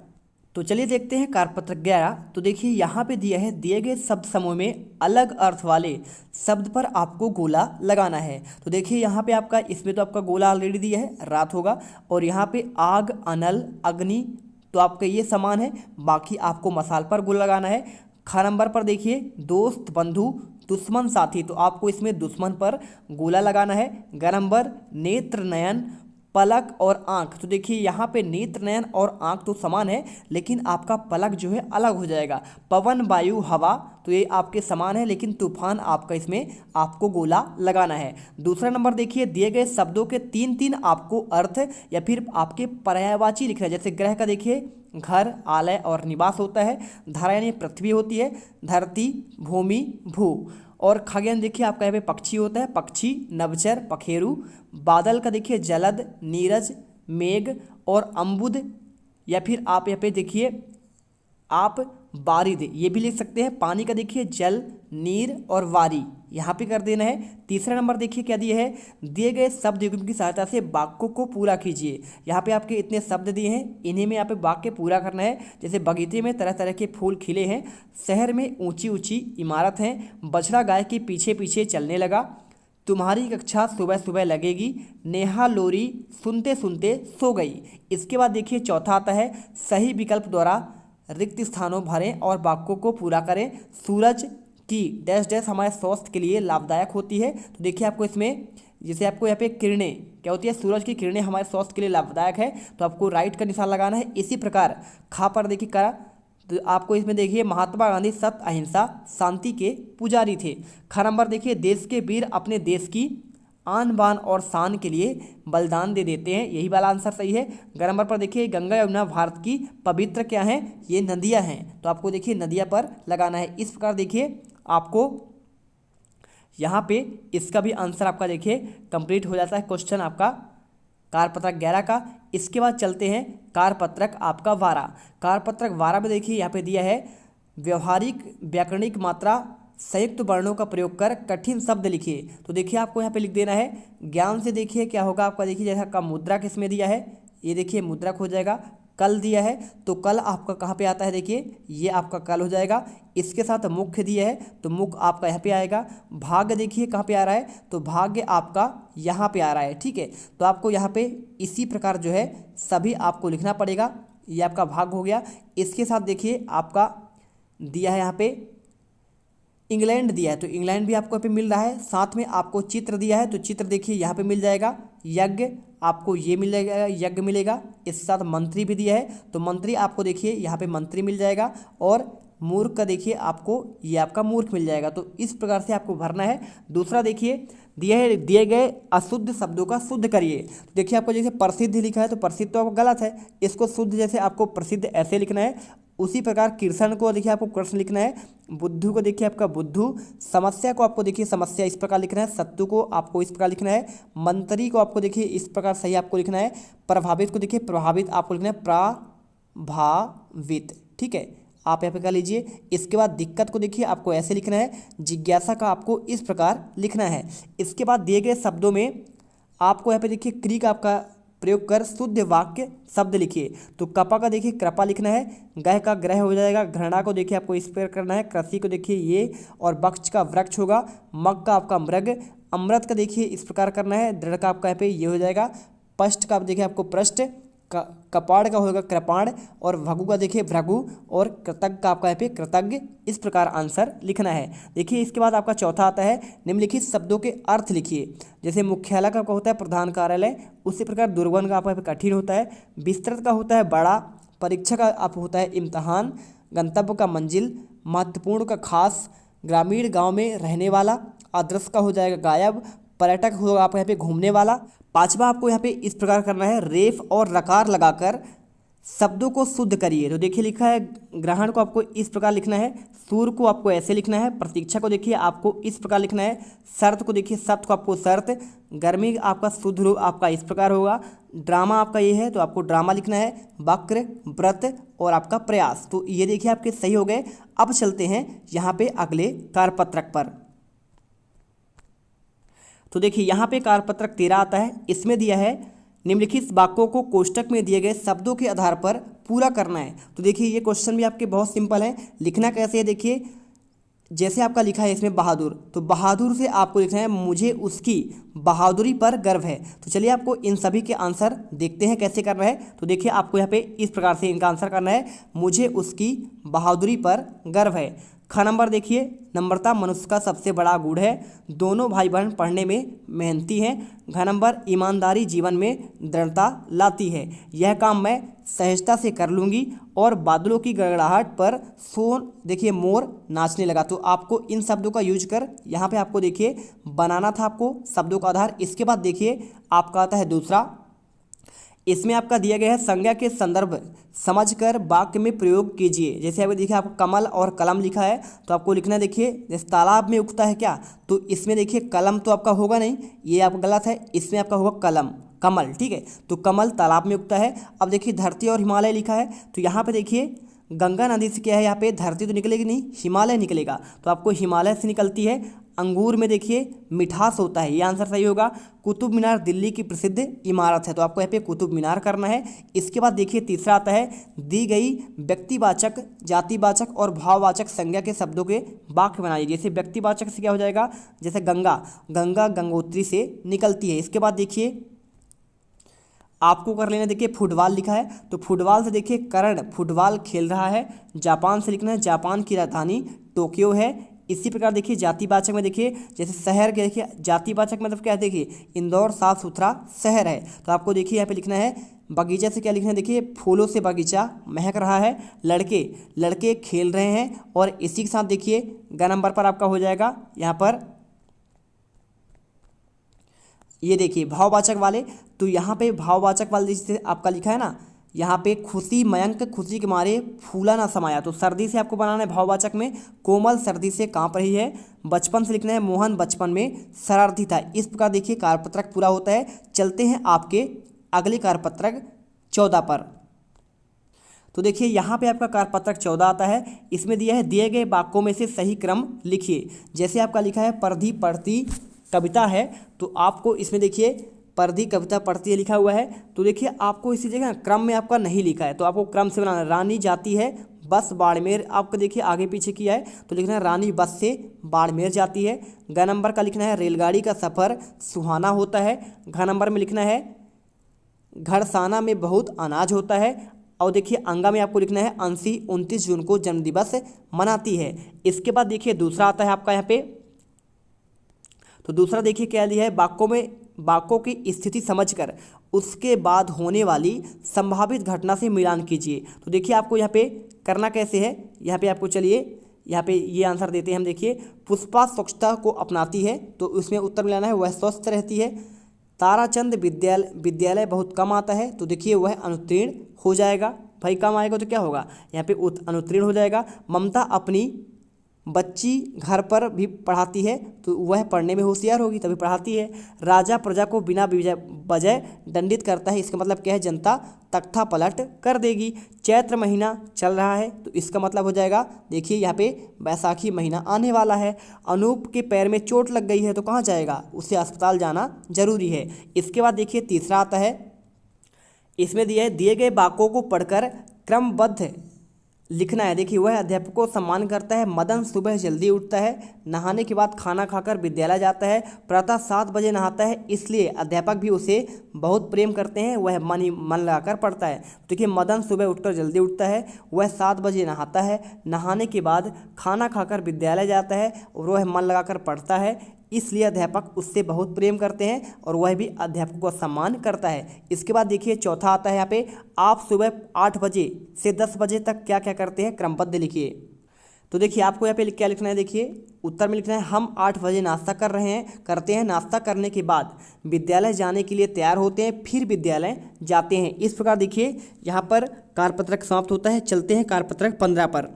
A: तो चलिए देखते हैं कार्यपत्रक 11। तो देखिए यहाँ पे दिया है, दिए गए शब्द समूह में अलग अर्थ वाले शब्द पर आपको गोला लगाना है। तो देखिए यहाँ पे आपका, इसमें तो आपका गोला ऑलरेडी दिया है, रात होगा। और यहाँ पे आग, अनल, अग्नि, तो आपका ये समान है। बाकी आपको मसाल पर गोला लगाना है। ख नंबर पर देखिए दोस्त, बंधु, दुश्मन, साथी, तो आपको इसमें दुश्मन पर गोला लगाना है। ग नंबर नेत्र, नयन, पलक और आँख। तो देखिए यहाँ पे नेत्र, नयन और आँख तो समान है, लेकिन आपका पलक जो है अलग हो जाएगा। पवन, वायु, हवा, तो ये आपके समान है, लेकिन तूफान आपका इसमें आपको गोला लगाना है। दूसरा नंबर देखिए, दिए गए शब्दों के 3-3 आपको अर्थ या फिर आपके पर्यायवाची लिखना है। जैसे ग्रह का देखिए घर, आलय और निवास होता है। धरा यानी पृथ्वी होती है। धरती, भूमि, भू। और खगेन देखिए आपका यहाँ पे पक्षी होता है, पक्षी, नभचर, पखेरु। बादल का देखिए जलद, नीरज, मेघ और अम्बुद, या फिर आप यहाँ पे देखिए आप बारिद, ये भी लिख सकते हैं। पानी का देखिए जल, नीर और वारी, यहाँ पे कर देना है। तीसरा नंबर देखिए क्या दिए है, दिए गए शब्द युग्म की सहायता से वाक्यों को पूरा कीजिए। यहाँ पे आपके इतने शब्द दिए हैं, इन्हीं में यहाँ पे वाक्य पूरा करना है। जैसे बगीचे में तरह तरह के फूल खिले हैं, शहर में ऊंची ऊंची इमारत है, बछड़ा गाय के पीछे पीछे चलने लगा, तुम्हारी कक्षा सुबह सुबह लगेगी, नेहा लोरी सुनते सुनते सो गई। इसके बाद देखिए चौथा आता है, सही विकल्प द्वारा रिक्त स्थानों भरें और वाक्यों को पूरा करें। सूरज की डैश डैश हमारे स्वास्थ्य के लिए लाभदायक होती है। तो देखिए आपको इसमें, जैसे आपको यहाँ पे किरणें क्या होती है, सूरज की किरणें हमारे स्वास्थ्य के लिए लाभदायक है, तो आपको राइट का निशान लगाना है। इसी प्रकार खा पर देखिए करा, तो आपको इसमें देखिए महात्मा गांधी सत्य, अहिंसा, शांति के पुजारी थे। ख नंबर देखिए देश के वीर अपने देश की आन बान और शान के लिए बलिदान दे देते हैं, यही वाला आंसर सही है। ग नंबर पर देखिए गंगा यमुना भारत की पवित्र क्या हैं, ये नदियां हैं, तो आपको देखिए नदियां पर लगाना है। इस प्रकार देखिए आपको यहाँ पे इसका भी आंसर आपका देखिए कंप्लीट हो जाता है क्वेश्चन आपका कार्यपत्रक 11 का। इसके बाद चलते हैं कार्यपत्रक आपका 12। कार्यपत्रक 12 में देखिए यहाँ पे दिया है, व्यवहारिक व्याकरणिक मात्रा संयुक्त वर्णों का प्रयोग कर कठिन शब्द लिखिए। तो देखिए आपको यहाँ पे लिख देना है। ज्ञान से देखिए क्या होगा आपका, देखिए जैसा का मुद्रा किसमें दिया है, ये देखिए मुद्रक हो जाएगा। कल दिया है तो कल आपका कहाँ पे आता है, देखिए ये आपका कल हो जाएगा। इसके साथ मुख्य दिया है तो मुख आपका यहाँ पे आएगा। भाग्य देखिए कहाँ पे आ रहा है, तो भाग्य आपका यहाँ पे आ रहा है। ठीक है, तो आपको यहाँ पे इसी प्रकार जो है सभी आपको लिखना पड़ेगा। ये आपका भाग हो गया। इसके साथ देखिए आपका दिया है यहाँ पे इंग्लैंड दिया है, तो इंग्लैंड भी आपको यहाँ पे मिल रहा है। साथ में आपको चित्र दिया है, तो चित्र देखिए यहाँ पे मिल जाएगा। यज्ञ आपको ये मिल जाएगा, यज्ञ मिलेगा। इसके साथ मंत्री भी दिया है, तो मंत्री आपको देखिए यहाँ पे मंत्री मिल जाएगा। और मूर्ख का देखिए आपको ये आपका मूर्ख मिल जाएगा। तो इस प्रकार से आपको भरना है। दूसरा देखिए दिया है, दिए गए अशुद्ध शब्दों का शुद्ध करिए। तो देखिए आपको जैसे प्रसिद्ध लिखा है, तो प्रसिद्ध तो आपको गलत है, इसको शुद्ध जैसे आपको प्रसिद्ध ऐसे लिखना है। उसी प्रकार कृष्ण को देखिए आपको कृष्ण लिखना है। बुद्धू को देखिए आपका बुद्धू। समस्या को आपको देखिए समस्या इस प्रकार लिखना है। सत्तू को आपको इस प्रकार लिखना है। मंत्री को आपको देखिए इस प्रकार सही आपको लिखना है। प्रभावित को देखिए प्रभावित आपको लिखना है प्रभावित। ठीक है, आप यहाँ पे कर लीजिए। इसके बाद दिक्कत को देखिए आपको ऐसे लिखना है। जिज्ञासा का आपको इस प्रकार लिखना है। इसके बाद दिए गए शब्दों में आपको यहाँ पे देखिए क्री का आपका प्रयोग कर शुद्ध वाक्य शब्द लिखिए। तो कपा का देखिए कृपा लिखना है। गह का ग्रह हो जाएगा। घृणा को देखिए आपको इस प्रकार करना है। कृषि को देखिए ये, और वृक्ष का वृक्ष होगा। मग का आपका मृग। अमृत का देखिए इस प्रकार करना है, दृढ़ का आपका यहाँ पे ये हो जाएगा, पष्ट का देखिए आपको पृष्ठ, कपाड़ का होगा कृपाण, और भृगु का देखिए भृगु, और कृतज्ञ का आपका यहाँ पे कृतज्ञ। इस प्रकार आंसर लिखना है। देखिए इसके बाद आपका चौथा आता है निम्नलिखित शब्दों के अर्थ लिखिए। जैसे मुख्यालय का होता है प्रधान कार्यालय, उसी प्रकार दुर्गम का आपका यहाँ पे कठिन होता है, विस्तृत का होता है बड़ा, परीक्षा का आप होता है इम्तहान, गंतव्य का मंजिल, महत्वपूर्ण का खास, ग्रामीण गांव में रहने वाला, अदृश्य का हो जाएगा गायब, पर्यटक होगा आपको यहाँ पे घूमने वाला। पांचवा आपको यहाँ पे इस प्रकार करना है, रेफ और रकार लगाकर शब्दों को शुद्ध करिए। तो देखिए लिखा है ग्रहण को आपको इस प्रकार लिखना है, सूर्य को आपको ऐसे लिखना है, प्रतीक्षा को देखिए आपको इस प्रकार लिखना है, शर्त को देखिए शब्द को आपको शर्त, गर्मी आपका शुद्ध रूप आपका इस प्रकार होगा, ड्रामा आपका ये है तो आपको ड्रामा लिखना है, वक्र, व्रत और आपका प्रयास। तो ये देखिए आपके सही हो गए। अब चलते हैं यहाँ पे अगले कारपत्रक पर। तो देखिए यहाँ पे कारपत्रक 13 आता है, इसमें दिया है निम्नलिखित वाक्यों को कोष्टक में दिए गए शब्दों के आधार पर पूरा करना है। तो देखिए ये क्वेश्चन भी आपके बहुत सिंपल है, लिखना कैसे है देखिए, जैसे आपका लिखा है इसमें बहादुर, तो बहादुर से आपको लिखना है मुझे उसकी बहादुरी पर गर्व है। तो चलिए आपको इन सभी के आंसर देखते हैं कैसे करना है। तो देखिए आपको यहाँ पे इस प्रकार से इनका आंसर करना है, मुझे उसकी बहादुरी पर गर्व है। ख नंबर देखिए, नम्रता मनुष्य का सबसे बड़ा गुण है, दोनों भाई बहन पढ़ने में मेहनती हैं। घ नंबर, ईमानदारी जीवन में दृढ़ता लाती है, यह काम मैं सहजता से कर लूँगी। और बादलों की गड़गड़ाहट पर देखिए मोर नाचने लगा। तो आपको इन शब्दों का यूज कर यहाँ पे आपको देखिए बनाना था आपको शब्दों का आधार। इसके बाद देखिए आपका आता है दूसरा, इसमें आपका दिया गया है संज्ञा के संदर्भ समझकर वाक्य में प्रयोग कीजिए। जैसे आपको देखिए आपको कमल और कलम लिखा है, तो आपको लिखना देखिए जैसे तालाब में उगता है क्या, तो इसमें देखिए कलम तो आपका होगा नहीं, ये आपका गलत है, इसमें आपका होगा कलम, कमल, ठीक है। तो कमल तालाब में उगता है। अब देखिए धरती और हिमालय लिखा है, तो यहाँ पे देखिए गंगा नदी से क्या है, यहाँ पे धरती तो निकलेगी नहीं, हिमालय निकलेगा, तो आपको हिमालय से निकलती है। अंगूर में देखिए मिठास होता है, ये आंसर सही होगा। कुतुब मीनार दिल्ली की प्रसिद्ध इमारत है, तो आपको यहाँ पे कुतुब मीनार करना है। इसके बाद देखिए तीसरा आता है, दी गई व्यक्तिवाचक, जातिवाचक और भाववाचक संज्ञा के शब्दों के वाक्य बनाइए। जैसे व्यक्तिवाचक से क्या हो जाएगा, जैसे गंगा, गंगा गंगोत्री से निकलती है। इसके बाद देखिए आपको कर लेना, देखिए फुटबॉल लिखा है, तो फुटबॉल से देखिए कर्ण फुटबॉल खेल रहा है। जापान से लिखना है, जापान की राजधानी टोक्यो है। इसी प्रकार देखिए जातिवाचक में देखिए जैसे शहर के देखिए जातिवाचक मतलब क्या है, देखिए इंदौर साफ सुथरा शहर है, तो आपको देखिए यहाँ पे लिखना है। बगीचा से क्या लिखना है, देखिए फूलों से बगीचा महक रहा है। लड़के खेल रहे हैं। और इसी के साथ देखिए ग नंबर पर आपका हो जाएगा यहाँ पर ये देखिए भाववाचक वाले, तो यहाँ पे भाववाचक वाले जैसे आपका लिखा है ना, यहाँ पे खुशी मयंक खुशी के मारे फूला ना समाया, तो सर्दी से आपको बनाना है भाववाचक में। कोमल सर्दी से कांप रही है। बचपन से लिखना है, मोहन बचपन में शरारती था। इस प्रकार देखिए कारपत्रक पूरा होता है। चलते हैं आपके अगले कारपत्रक 14 पर। तो देखिए यहाँ पे आपका कारपत्रक 14 आता है, इसमें दिया है दिए गए वाक्यों में से सही क्रम लिखिए। जैसे आपका लिखा है परधी पढ़ती कविता है, तो आपको इसमें देखिए परधी कविता पढ़ती है लिखा हुआ है, तो देखिए आपको इसी जगह क्रम में आपका नहीं लिखा है, तो आपको क्रम से बनाना है। रानी जाती है बस बाड़मेर, आपको देखिए आगे पीछे किया है, तो लिखना है रानी बस से बाड़मेर जाती है। ग नंबर का लिखना है रेलगाड़ी का सफ़र सुहाना होता है। घ नंबर में लिखना है घरसाना में बहुत अनाज होता है। और देखिए अंगा में आपको लिखना है अंशी 29 जून को जन्मदिवस मनाती है। इसके बाद देखिए दूसरा आता है आपका यहाँ पे, तो दूसरा देखिए क्या लिया है, वाक्यों की स्थिति समझकर उसके बाद होने वाली संभावित घटना से मिलान कीजिए। तो देखिए आपको यहाँ पे करना कैसे है, यहाँ पे आपको चलिए यहाँ पे ये आंसर देते हैं हम। देखिए पुष्पा स्वच्छता को अपनाती है, तो उसमें उत्तर मिलाना है वह स्वस्थ रहती है। ताराचंद विद्यालय बहुत कम आता है, तो देखिए वह अनुत्तीर्ण हो जाएगा। भाई कम आएगा तो क्या होगा, यहाँ पे अनुत्तीर्ण हो जाएगा। ममता अपनी बच्ची घर पर भी पढ़ाती है, तो वह पढ़ने में होशियार होगी तभी पढ़ाती है। राजा प्रजा को बिना वजह दंडित करता है, इसका मतलब क्या है, जनता तख्ता पलट कर देगी। चैत्र महीना चल रहा है, तो इसका मतलब हो जाएगा देखिए यहाँ पे बैसाखी महीना आने वाला है। अनूप के पैर में चोट लग गई है, तो कहाँ जाएगा, उसे अस्पताल जाना जरूरी है। इसके बाद देखिए तीसरा आता है, इसमें दिया है दिए गए वाक्यों को पढ़कर क्रमबद्ध लिखना है। देखिए वह अध्यापक को सम्मान करता है। मदन सुबह जल्दी उठता है। नहाने के बाद खाना खाकर विद्यालय जाता है, प्रातः 7 बजे नहाता है, इसलिए अध्यापक भी उसे बहुत प्रेम करते हैं, वह मन लगाकर पढ़ता है। देखिए मदन सुबह उठकर जल्दी उठता है, वह 7 बजे नहाता है, नहाने के बाद खाना खाकर विद्यालय जाता है और वह मन लगाकर पढ़ता है, इसलिए अध्यापक उससे बहुत प्रेम करते हैं और वह भी अध्यापक को सम्मान करता है। इसके बाद देखिए चौथा आता है यहाँ पे, आप सुबह 8 बजे से 10 बजे तक क्या क्या करते हैं, क्रमबद्ध लिखिए। तो देखिए आपको यहाँ पे क्या लिखना है, देखिए उत्तर में लिखना है हम 8 बजे नाश्ता करते हैं, नाश्ता करने के बाद विद्यालय जाने के लिए तैयार होते हैं, फिर विद्यालय जाते हैं। इस प्रकार देखिए यहाँ पर कार्यपत्रक समाप्त होता है। चलते हैं कार्यपत्रक 15 पर।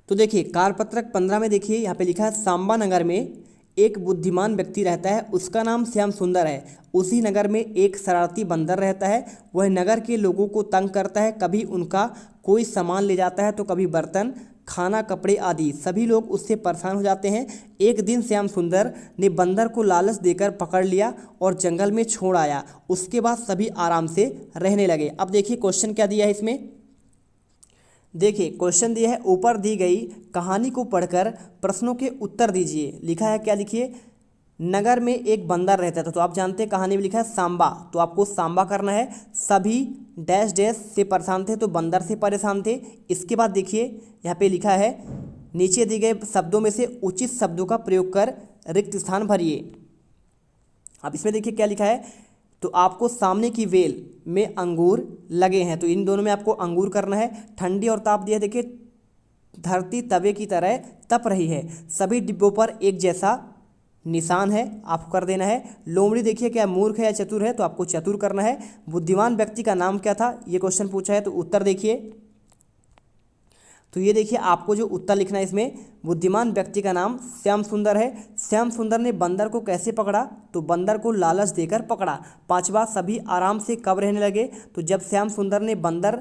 A: तो देखिए कार्यपत्रक 15 में देखिए यहाँ पे लिखा है, सांबा नगर में एक बुद्धिमान व्यक्ति रहता है, उसका नाम श्याम सुंदर है। उसी नगर में एक शरारती बंदर रहता है, वह नगर के लोगों को तंग करता है, कभी उनका कोई सामान ले जाता है तो कभी बर्तन, खाना, कपड़े आदि। सभी लोग उससे परेशान हो जाते हैं। एक दिन श्याम सुंदर ने बंदर को लालच देकर पकड़ लिया और जंगल में छोड़ आया। उसके बाद सभी आराम से रहने लगे। अब देखिए क्वेश्चन क्या दिया है इसमें, देखिए क्वेश्चन दिया है, ऊपर दी गई कहानी को पढ़कर प्रश्नों के उत्तर दीजिए। लिखा है क्या, लिखिए नगर में एक बंदर रहता था, तो आप जानते हैं कहानी में लिखा है सांबा, तो आपको सांबा करना है। सभी डैश डैश से परेशान थे, तो बंदर से परेशान थे। इसके बाद देखिए यहाँ पे लिखा है, नीचे दिए गए शब्दों में से उचित शब्दों का प्रयोग कर रिक्त स्थान भरिए। अब इसमें देखिए क्या लिखा है, तो आपको सामने की वेल में अंगूर लगे हैं, तो इन दोनों में आपको अंगूर करना है। ठंडी और ताप दिया, देखिए धरती तवे की तरह तप रही है, सभी डिब्बों पर एक जैसा निशान है, आपको कर देना है। लोमड़ी देखिए क्या मूर्ख है या चतुर है, तो आपको चतुर करना है। बुद्धिमान व्यक्ति का नाम क्या था, ये क्वेश्चन पूछा है, तो उत्तर देखिए, तो ये देखिए आपको जो उत्तर लिखना है इसमें, बुद्धिमान व्यक्ति का नाम श्याम सुंदर है। श्याम सुंदर ने बंदर को कैसे पकड़ा, तो बंदर को लालच देकर पकड़ा। पांचवा, सभी आराम से कब रहने लगे, तो जब श्याम सुंदर ने बंदर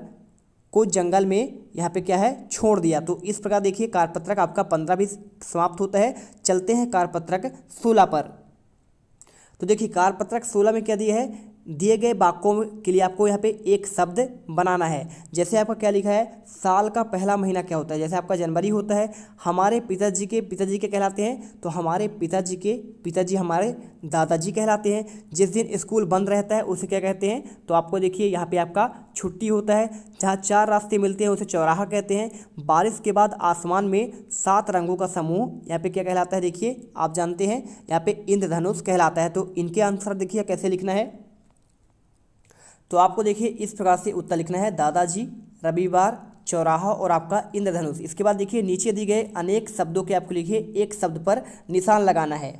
A: को जंगल में यहाँ पे क्या है छोड़ दिया। तो इस प्रकार देखिए कार्यपत्रक आपका 15 भी समाप्त होता है। चलते हैं कार्यपत्रक 16 पर। तो देखिए कार्यपत्रक 16 में क्या दिया है, दिए गए वाक्यों के लिए आपको यहाँ पे एक शब्द बनाना है। जैसे आपका क्या लिखा है, साल का पहला महीना क्या होता है, जैसे आपका जनवरी होता है। हमारे पिताजी के कहलाते हैं, तो हमारे पिताजी हमारे दादाजी कहलाते हैं। जिस दिन स्कूल बंद रहता है उसे क्या कहते हैं, तो आपको देखिए यहाँ पे आपका छुट्टी होता है। जहाँ 4 रास्ते मिलते हैं उसे चौराहा कहते हैं। बारिश के बाद आसमान में 7 रंगों का समूह यहाँ पे क्या कहलाता है, देखिए आप जानते हैं यहाँ पे इंद्रधनुष कहलाता है। तो इनके आंसर देखिए कैसे लिखना है, तो आपको देखिए इस प्रकार से उत्तर लिखना है, दादाजी, रविवार, चौराहा और आपका इंद्रधनुष। इसके बाद देखिए नीचे दिए गए अनेक शब्दों के आपको लिखिए एक शब्द पर निशान लगाना है।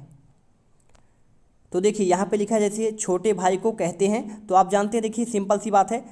A: तो देखिए यहाँ पे लिखा है, जैसे छोटे भाई को कहते हैं, तो आप जानते हैं देखिए सिंपल सी बात है,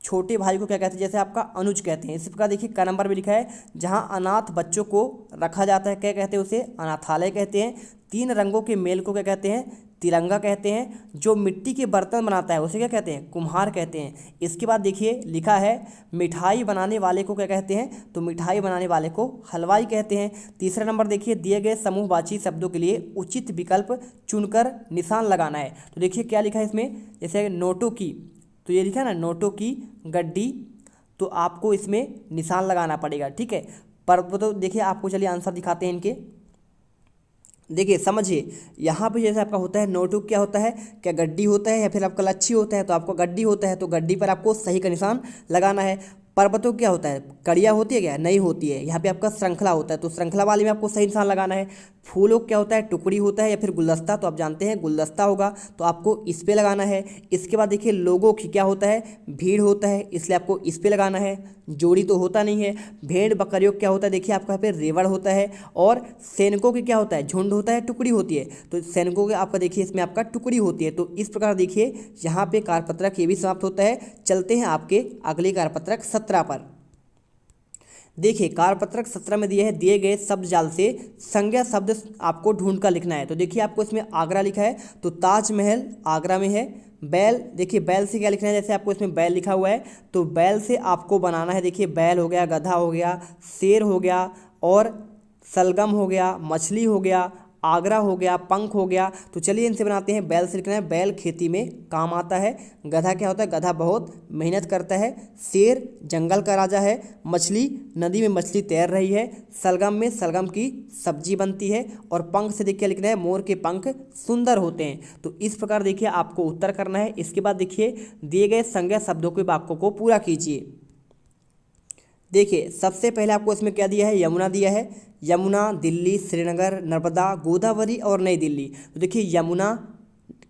A: छोटे भाई को क्या कहते हैं, जैसे आपका अनुज कहते हैं। इसी प्रकार देखिए क नंबर में लिखा है, जहाँ अनाथ बच्चों को रखा जाता है क्या कहते हैं, उसे अनाथालय कहते हैं। 3 रंगों के मेल को क्या कहते हैं, तिरंगा कहते हैं। जो मिट्टी के बर्तन बनाता है उसे क्या कहते हैं, कुम्हार कहते हैं। इसके बाद देखिए लिखा है, मिठाई बनाने वाले को क्या कहते हैं, तो मिठाई बनाने वाले को हलवाई कहते हैं। तीसरा नंबर देखिए, दिए गए समूहवाची शब्दों के लिए उचित विकल्प चुनकर निशान लगाना है। तो देखिए क्या लिखा है इसमें, जैसे नोटों की, तो ये लिखा है ना नोटों की गड्डी, तो आपको इसमें निशान लगाना पड़ेगा, ठीक है। पर तो देखिए आपको चलिए आंसर दिखाते हैं इनके। देखिए समझिए, यहाँ पे जैसे आपका होता है नोटबुक क्या होता है, क्या गड्डी होता है या फिर आपका लच्छी होता है, तो आपको गड्डी होता है, तो गड्डी पर आपको सही का निशान लगाना है। पर्वतों क्या होता है, कड़िया होती है क्या, नहीं होती है। यहाँ पे आपका श्रृंखला होता है, तो श्रृंखला वाले में आपको सही निशान लगाना है। फूलों क्या होता है, टुकड़ी होता है या फिर गुलदस्ता, तो आप जानते हैं गुलदस्ता होगा, तो आपको इस पे लगाना है। इसके बाद देखिए लोगों की क्या होता है, भीड़ होता है, इसलिए आपको इस पे लगाना है। जोड़ी तो होता नहीं है। भेड़ बकरियों क्या होता है, देखिए आपका यहाँ पे रेवड़ होता है। और सैनिकों की क्या होता है, झुंड होता है, टुकड़ी होती है, तो सैनिकों के आपका देखिए इसमें आपका टुकड़ी होती है। तो इस प्रकार देखिए यहाँ पे कार्यपत्रक ये भी समाप्त होता है। चलते हैं आपके अगले कार्यपत्रक 17 पर। देखिए कार्यपत्रक 17 में दिए है, दिए गए शब्द जाल से संज्ञा शब्द आपको ढूंढ कर लिखना है। तो देखिए आपको इसमें आगरा लिखा है, तो ताजमहल आगरा में है। बैल, देखिए बैल से क्या लिखना है, जैसे आपको इसमें बैल लिखा हुआ है, तो बैल से आपको बनाना है। देखिए बैल हो गया, गधा हो गया, शेर हो गया, और सलगम हो गया, मछली हो गया, आगरा हो गया, पंख हो गया। तो चलिए इनसे बनाते हैं। बैल से लिखना है, बैल खेती में काम आता है। गधा क्या होता है, गधा बहुत मेहनत करता है। शेर जंगल का राजा है। मछली नदी में मछली तैर रही है। सलगम में सलगम की सब्जी बनती है। और पंख से देखिए लिखना है, मोर के पंख सुंदर होते हैं। तो इस प्रकार देखिए आपको उत्तर करना है। इसके बाद देखिए दिए गए संज्ञा शब्दों के वाक्यों को पूरा कीजिए। देखिए सबसे पहले आपको इसमें क्या दिया है, यमुना दिया है। यमुना, दिल्ली, श्रीनगर, नर्मदा, गोदावरी और नई दिल्ली। तो देखिए यमुना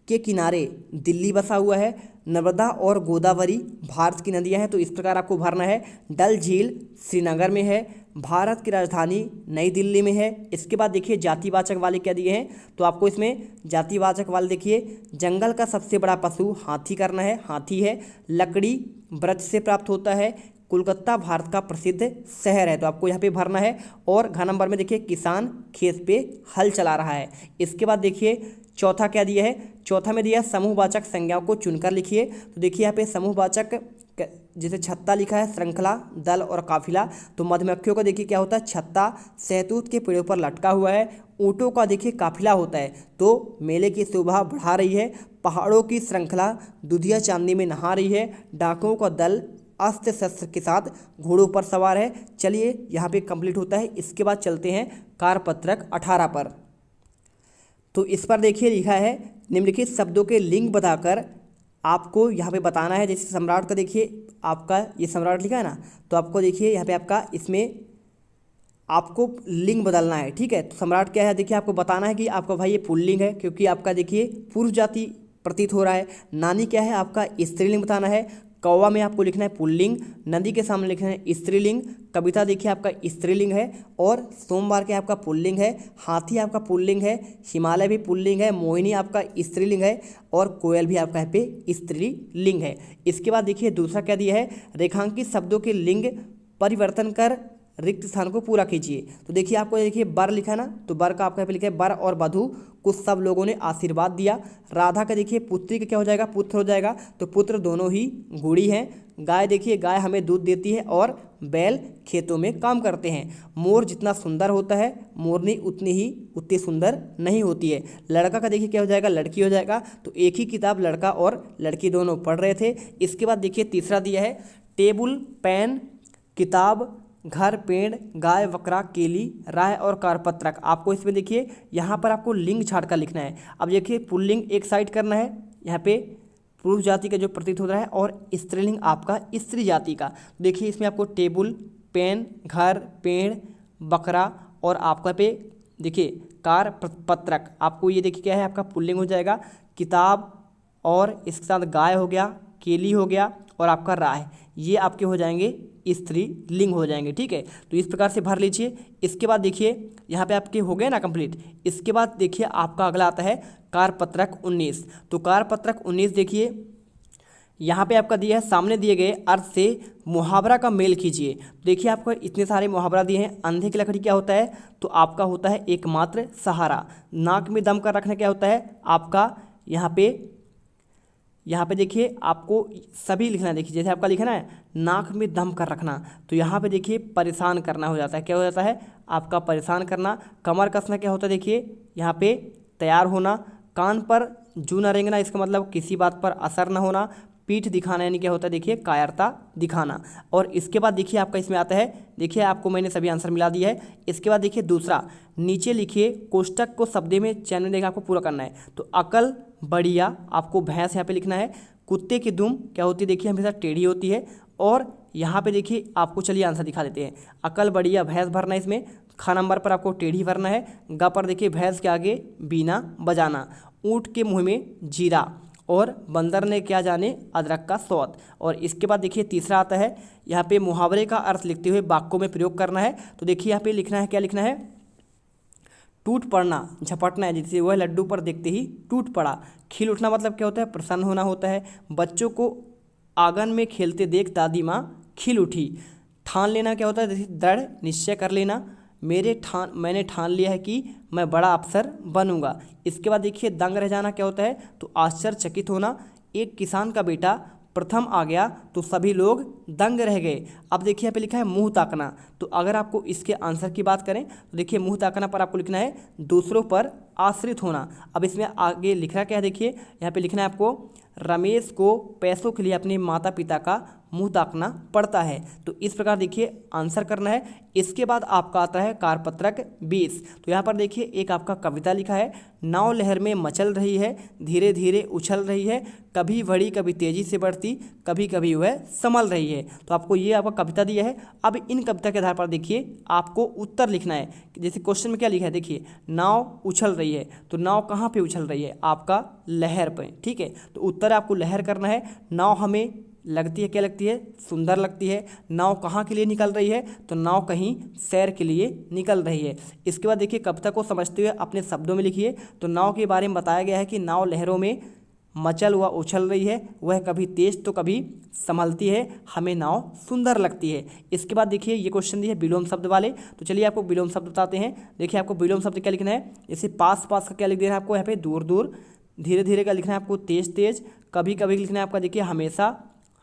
A: के किनारे दिल्ली बसा हुआ है। नर्मदा और गोदावरी भारत की नदियां हैं। तो इस प्रकार आपको भरना है। डल झील श्रीनगर में है। भारत की राजधानी नई दिल्ली में है। इसके बाद देखिए जातिवाचक वाले क्या दिए हैं, तो आपको इसमें जातिवाचक वाले देखिए, जंगल का सबसे बड़ा पशु हाथी करना है, हाथी है। लकड़ी वृक्ष से प्राप्त होता है। कोलकाता भारत का प्रसिद्ध शहर है। तो आपको यहाँ पे भरना है। और घ नंबर में देखिए किसान खेत पे हल चला रहा है। इसके बाद देखिए चौथा क्या दिया है, चौथा में दिया है समूहवाचक संज्ञाओं को चुनकर लिखिए। तो देखिए यहाँ पे समूहवाचक जैसे छत्ता लिखा है, श्रृंखला, दल और काफिला। तो मधुमक्खियों का देखिए क्या होता है, छत्ता सहतूत के पेड़ों पर लटका हुआ है। ऊँटों का देखिए काफिला होता है, तो मेले की शोभा बढ़ा रही है। पहाड़ों की श्रृंखला दुधिया चांदी में नहा रही है। डाकुओं का दल अस्त्र शस्त्र के साथ घोड़ों पर सवार है। चलिए यहाँ पे कंप्लीट होता है। इसके बाद चलते हैं कारपत्रक 18 पर। तो इस पर देखिए लिखा है, निम्नलिखित शब्दों के लिंग बताकर आपको यहाँ पे बताना है। जैसे सम्राट का देखिए आपका ये सम्राट लिखा है ना, तो आपको देखिए यहाँ पे आपका इसमें आपको लिंग बदलना है। ठीक है, तो सम्राट क्या है, देखिए आपको बताना है कि आपका भाई ये पुल्लिंग है, क्योंकि आपका देखिए पुरुष जाति प्रतीत हो रहा है। नानी क्या है, आपका स्त्रीलिंग बताना है। कौवा में आपको लिखना है पुल्लिंग। नदी के सामने लिखना है स्त्रीलिंग। कविता देखिए आपका स्त्रीलिंग है। और सोमवार के आपका पुल्लिंग है। हाथी आपका पुल्लिंग है। हिमालय भी पुल्लिंग है। मोहिनी आपका स्त्रीलिंग है। और कोयल भी आपका यहाँ पे स्त्रीलिंग है। इसके बाद देखिए दूसरा क्या दिया है, रेखांकित शब्दों के लिंग परिवर्तन कर रिक्त स्थान को पूरा कीजिए। तो देखिए आपको देखिए बर लिखा है ना, तो बर का आपका यहाँ पे लिखा है बर और वधु को सब लोगों ने आशीर्वाद दिया। राधा का देखिए पुत्री का क्या हो जाएगा, पुत्र हो जाएगा। तो पुत्र दोनों ही गुड़ी हैं। गाय देखिए गाय हमें दूध देती है। और बैल खेतों में काम करते हैं। मोर जितना सुंदर होता है, मोरनी उतनी सुंदर नहीं होती है। लड़का का देखिए क्या हो जाएगा, लड़की हो जाएगा। तो एक ही किताब लड़का और लड़की दोनों पढ़ रहे थे। इसके बाद देखिए तीसरा दिया है, टेबुल, पेन, किताब, घर, पेड़, गाय, बकरा, केली, राय और कारपत्रक। आपको इसमें देखिए यहाँ पर आपको लिंग छाट कर लिखना है। अब देखिए पुल्लिंग एक साइड करना है, यहाँ पे पुरुष जाति का जो प्रतीत हो रहा है, और स्त्रीलिंग आपका स्त्री जाति का। देखिए इसमें आपको टेबुल, पेन, घर, पेड़, बकरा और आपका पे देखिए कारपत्रक। आपको ये देखिए क्या है, आपका पुल्लिंग हो जाएगा। किताब और इसके साथ गाय हो गया, केली हो गया और आपका राय, ये आपके हो जाएंगे स्त्री लिंग हो जाएंगे। ठीक है, तो इस प्रकार से भर लीजिए। इसके बाद देखिए यहाँ पे आपके हो गए ना कंप्लीट। इसके बाद देखिए आपका अगला आता है कारपत्रक 19। तो कारपत्रक 19 देखिए यहाँ पे आपका दिया है, सामने दिए गए अर्थ से मुहावरा का मेल कीजिए। देखिए आपको इतने सारे मुहावरा दिए हैं। अंधे की लकड़ी क्या होता है, तो आपका होता है एकमात्र सहारा। नाक में दम कर रखना क्या होता है, आपका यहाँ पे देखिए आपको सभी लिखना है। देखिए जैसे आपका लिखना है नाक में दम कर रखना, तो यहाँ पे देखिए परेशान करना हो जाता है। क्या हो जाता है, आपका परेशान करना। कमर कसना क्या होता है, देखिए यहाँ पे तैयार होना। कान पर जू न रेंगना, इसका मतलब किसी बात पर असर न होना। पीठ दिखाना यानी क्या होता है, देखिए कायरता दिखाना। और इसके बाद देखिए आपका इसमें आता है, देखिए आपको मैंने सभी आंसर मिला दिया है। इसके बाद देखिए दूसरा, नीचे लिखिए कोष्टक को शब्दों में चयन में देखिए आपको पूरा करना है। तो अकल बढ़िया आपको भैंस यहाँ पे लिखना है। कुत्ते की दुम क्या होती है, देखिए हमेशा टेढ़ी होती है। और यहाँ पे देखिए आपको चलिए आंसर दिखा देते हैं। अकल बढ़िया भैंस भरना है इसमें। ख नंबर पर आपको टेढ़ी भरना है। ग पर देखिए भैंस के आगे बीना बजाना। ऊँट के मुँह में जीरा। और बंदर ने क्या जाने अदरक का स्वाद। और इसके बाद देखिए तीसरा आता है, यहाँ पे मुहावरे का अर्थ लिखते हुए वाक्यों में प्रयोग करना है। तो देखिए यहाँ पे लिखना है, क्या लिखना है, टूट पड़ना, झपटना है। जैसे वह लड्डू पर देखते ही टूट पड़ा। खिल उठना मतलब क्या होता है, प्रसन्न होना होता है। बच्चों को आंगन में खेलते देख दादी माँ खिल उठी। ठान लेना क्या होता है, जैसे दृढ़ निश्चय कर लेना। मैंने ठान लिया है कि मैं बड़ा अफसर बनूंगा। इसके बाद देखिए दंग रह जाना क्या होता है, तो आश्चर्यचकित होना। एक किसान का बेटा प्रथम आ गया तो सभी लोग दंग रह गए। अब देखिए यहाँ पे लिखा है मुंह ताकना, तो अगर आपको इसके आंसर की बात करें तो देखिए मुंह ताकना पर आपको लिखना है दूसरों पर आश्रित होना। अब इसमें आगे लिखना क्या है, देखिए यहाँ पे लिखना है आपको रमेश को पैसों के लिए अपने माता पिता का मुंह ताकना पड़ता है। तो इस प्रकार देखिए आंसर करना है। इसके बाद आपका आता है कारपत्रक 20। तो यहाँ पर देखिए एक आपका कविता लिखा है, नाव लहर में मचल रही है, धीरे धीरे उछल रही है, कभी बड़ी कभी तेजी से बढ़ती, कभी कभी वह संभल रही है। तो आपको ये आपका कविता दिया है। अब इन कविता के आधार पर देखिए आपको उत्तर लिखना है। जैसे क्वेश्चन में क्या लिखा है, देखिए नाव उछल रही है, तो नाव कहाँ पे उछल रही है, आपका लहर पे, ठीक है। तो उत्तर आपको लहर करना है। नाव हमें लगती है, क्या लगती है, सुंदर लगती है। नाव कहाँ के लिए निकल रही है, तो नाव कहीं सैर के लिए निकल रही है। इसके बाद देखिए कविता को समझते हुए अपने शब्दों में लिखिए। तो नाव के बारे में बताया गया है कि नाव लहरों में मचल हुआ उछल रही है, वह कभी तेज तो कभी संभलती है, हमें नाव सुंदर लगती है। इसके बाद देखिए ये क्वेश्चन दिए विलोम शब्द वाले, तो चलिए आपको विलोम शब्द बताते हैं। देखिए आपको विलोम शब्द क्या लिखना है, जैसे पास पास का क्या लिख देना है आपको, यहाँ पे दूर दूर, धीरे धीरे का लिखना है आपको तेज तेज, कभी कभी लिखना है आपका देखिए हमेशा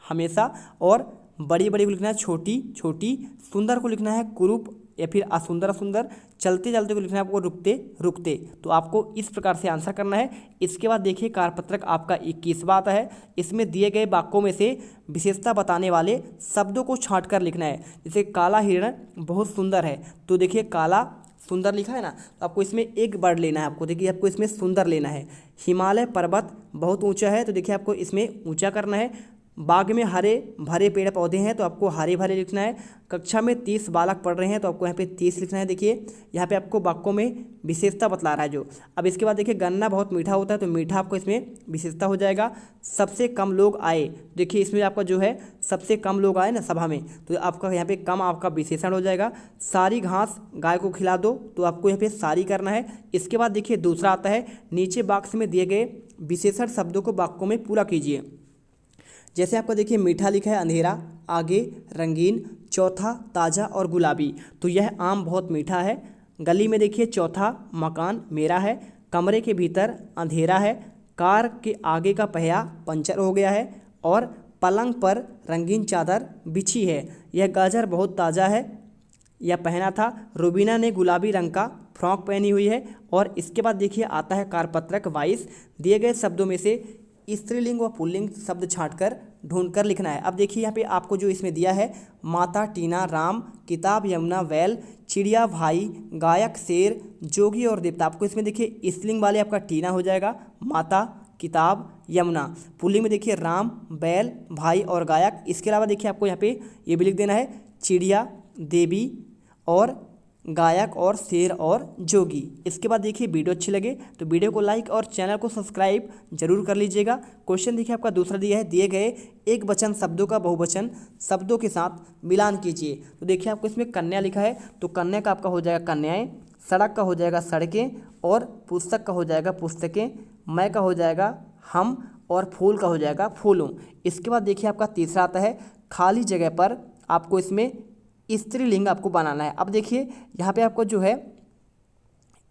A: हमेशा, और बड़ी बड़ी को लिखना है छोटी छोटी, सुंदर को लिखना है कुरूप या फिर असुंदर असुंदर, चलते चलते को लिखना है आपको रुकते रुकते। तो आपको इस प्रकार से आंसर करना है। इसके बाद देखिए कारपत्रक आपका 21वां आता है। इसमें दिए गए वाक्यों में से विशेषता बताने वाले शब्दों को छांट कर लिखना है। जैसे काला हिरण बहुत सुंदर है, तो देखिए काला सुंदर लिखा है ना, तो आपको इसमें एक वर्ड लेना है। आपको देखिए आपको इसमें सुंदर लेना है। हिमालय पर्वत बहुत ऊंचा है, तो देखिए आपको इसमें ऊंचा करना है। बाग में हरे भरे पेड़ पौधे हैं, तो आपको हरे भरे लिखना है। कक्षा में 30 बालक पढ़ रहे हैं, तो आपको यहाँ पे 30 लिखना है। देखिए यहाँ पे आपको वाक्यों में विशेषता बतला रहा है जो। अब इसके बाद देखिए गन्ना बहुत मीठा होता है, तो मीठा आपको इसमें विशेषता हो जाएगा। सबसे कम लोग आए, देखिए इसमें आपका जो है सबसे कम लोग आए ना सभा में, तो आपका यहाँ पे कम आपका विशेषण हो जाएगा। सारी घास गाय को खिला दो, तो आपको यहाँ पे सारी करना है। इसके बाद देखिए दूसरा आता है, नीचे बॉक्स में दिए गए विशेषण शब्दों को वाक्यों में पूरा कीजिए। जैसे आपको देखिए मीठा लिखा है अंधेरा, आगे रंगीन, चौथा ताज़ा और गुलाबी, तो यह आम बहुत मीठा है। गली में देखिए चौथा मकान मेरा है, कमरे के भीतर अंधेरा है, कार के आगे का पहिया पंचर हो गया है, और पलंग पर रंगीन चादर बिछी है। यह गाजर बहुत ताज़ा है, यह पहना था। रुबीना ने गुलाबी रंग का फ्रॉक पहनी हुई है। और इसके बाद देखिए आता है कारपत्रक 22। दिए गए शब्दों में से स्त्रीलिंग व पुल्लिंग शब्द छांटकर ढूंढकर लिखना है। अब देखिए यहाँ पे आपको जो इसमें दिया है, माता टीना, राम, किताब यमुना, बैल, चिड़िया, भाई, गायक, शेर, जोगी और देवता। आपको इसमें देखिए स्त्रीलिंग वाले आपका टीना हो जाएगा, माता, किताब, यमुना। पुल्लिंग में देखिए राम, बैल, भाई और गायक। इसके अलावा देखिए आपको यहाँ पे ये भी लिख देना है, चिड़िया, देवी और गायक और शेर और जोगी। इसके बाद देखिए वीडियो अच्छी लगे तो वीडियो को लाइक और चैनल को सब्सक्राइब जरूर कर लीजिएगा। क्वेश्चन देखिए आपका दूसरा दिया है, दिए गए एक वचन शब्दों का बहुवचन शब्दों के साथ मिलान कीजिए। तो देखिए आपको इसमें कन्या लिखा है, तो कन्या का आपका हो जाएगा कन्याएं, सड़क का हो जाएगा सड़कें, और पुस्तक का हो जाएगा पुस्तकें, मैं का हो जाएगा हम, और फूल का हो जाएगा फूलों। इसके बाद देखिए आपका तीसरा आता है, खाली जगह पर आपको इसमें स्त्रीलिंग आपको बनाना है। अब देखिए यहाँ पे आपको जो है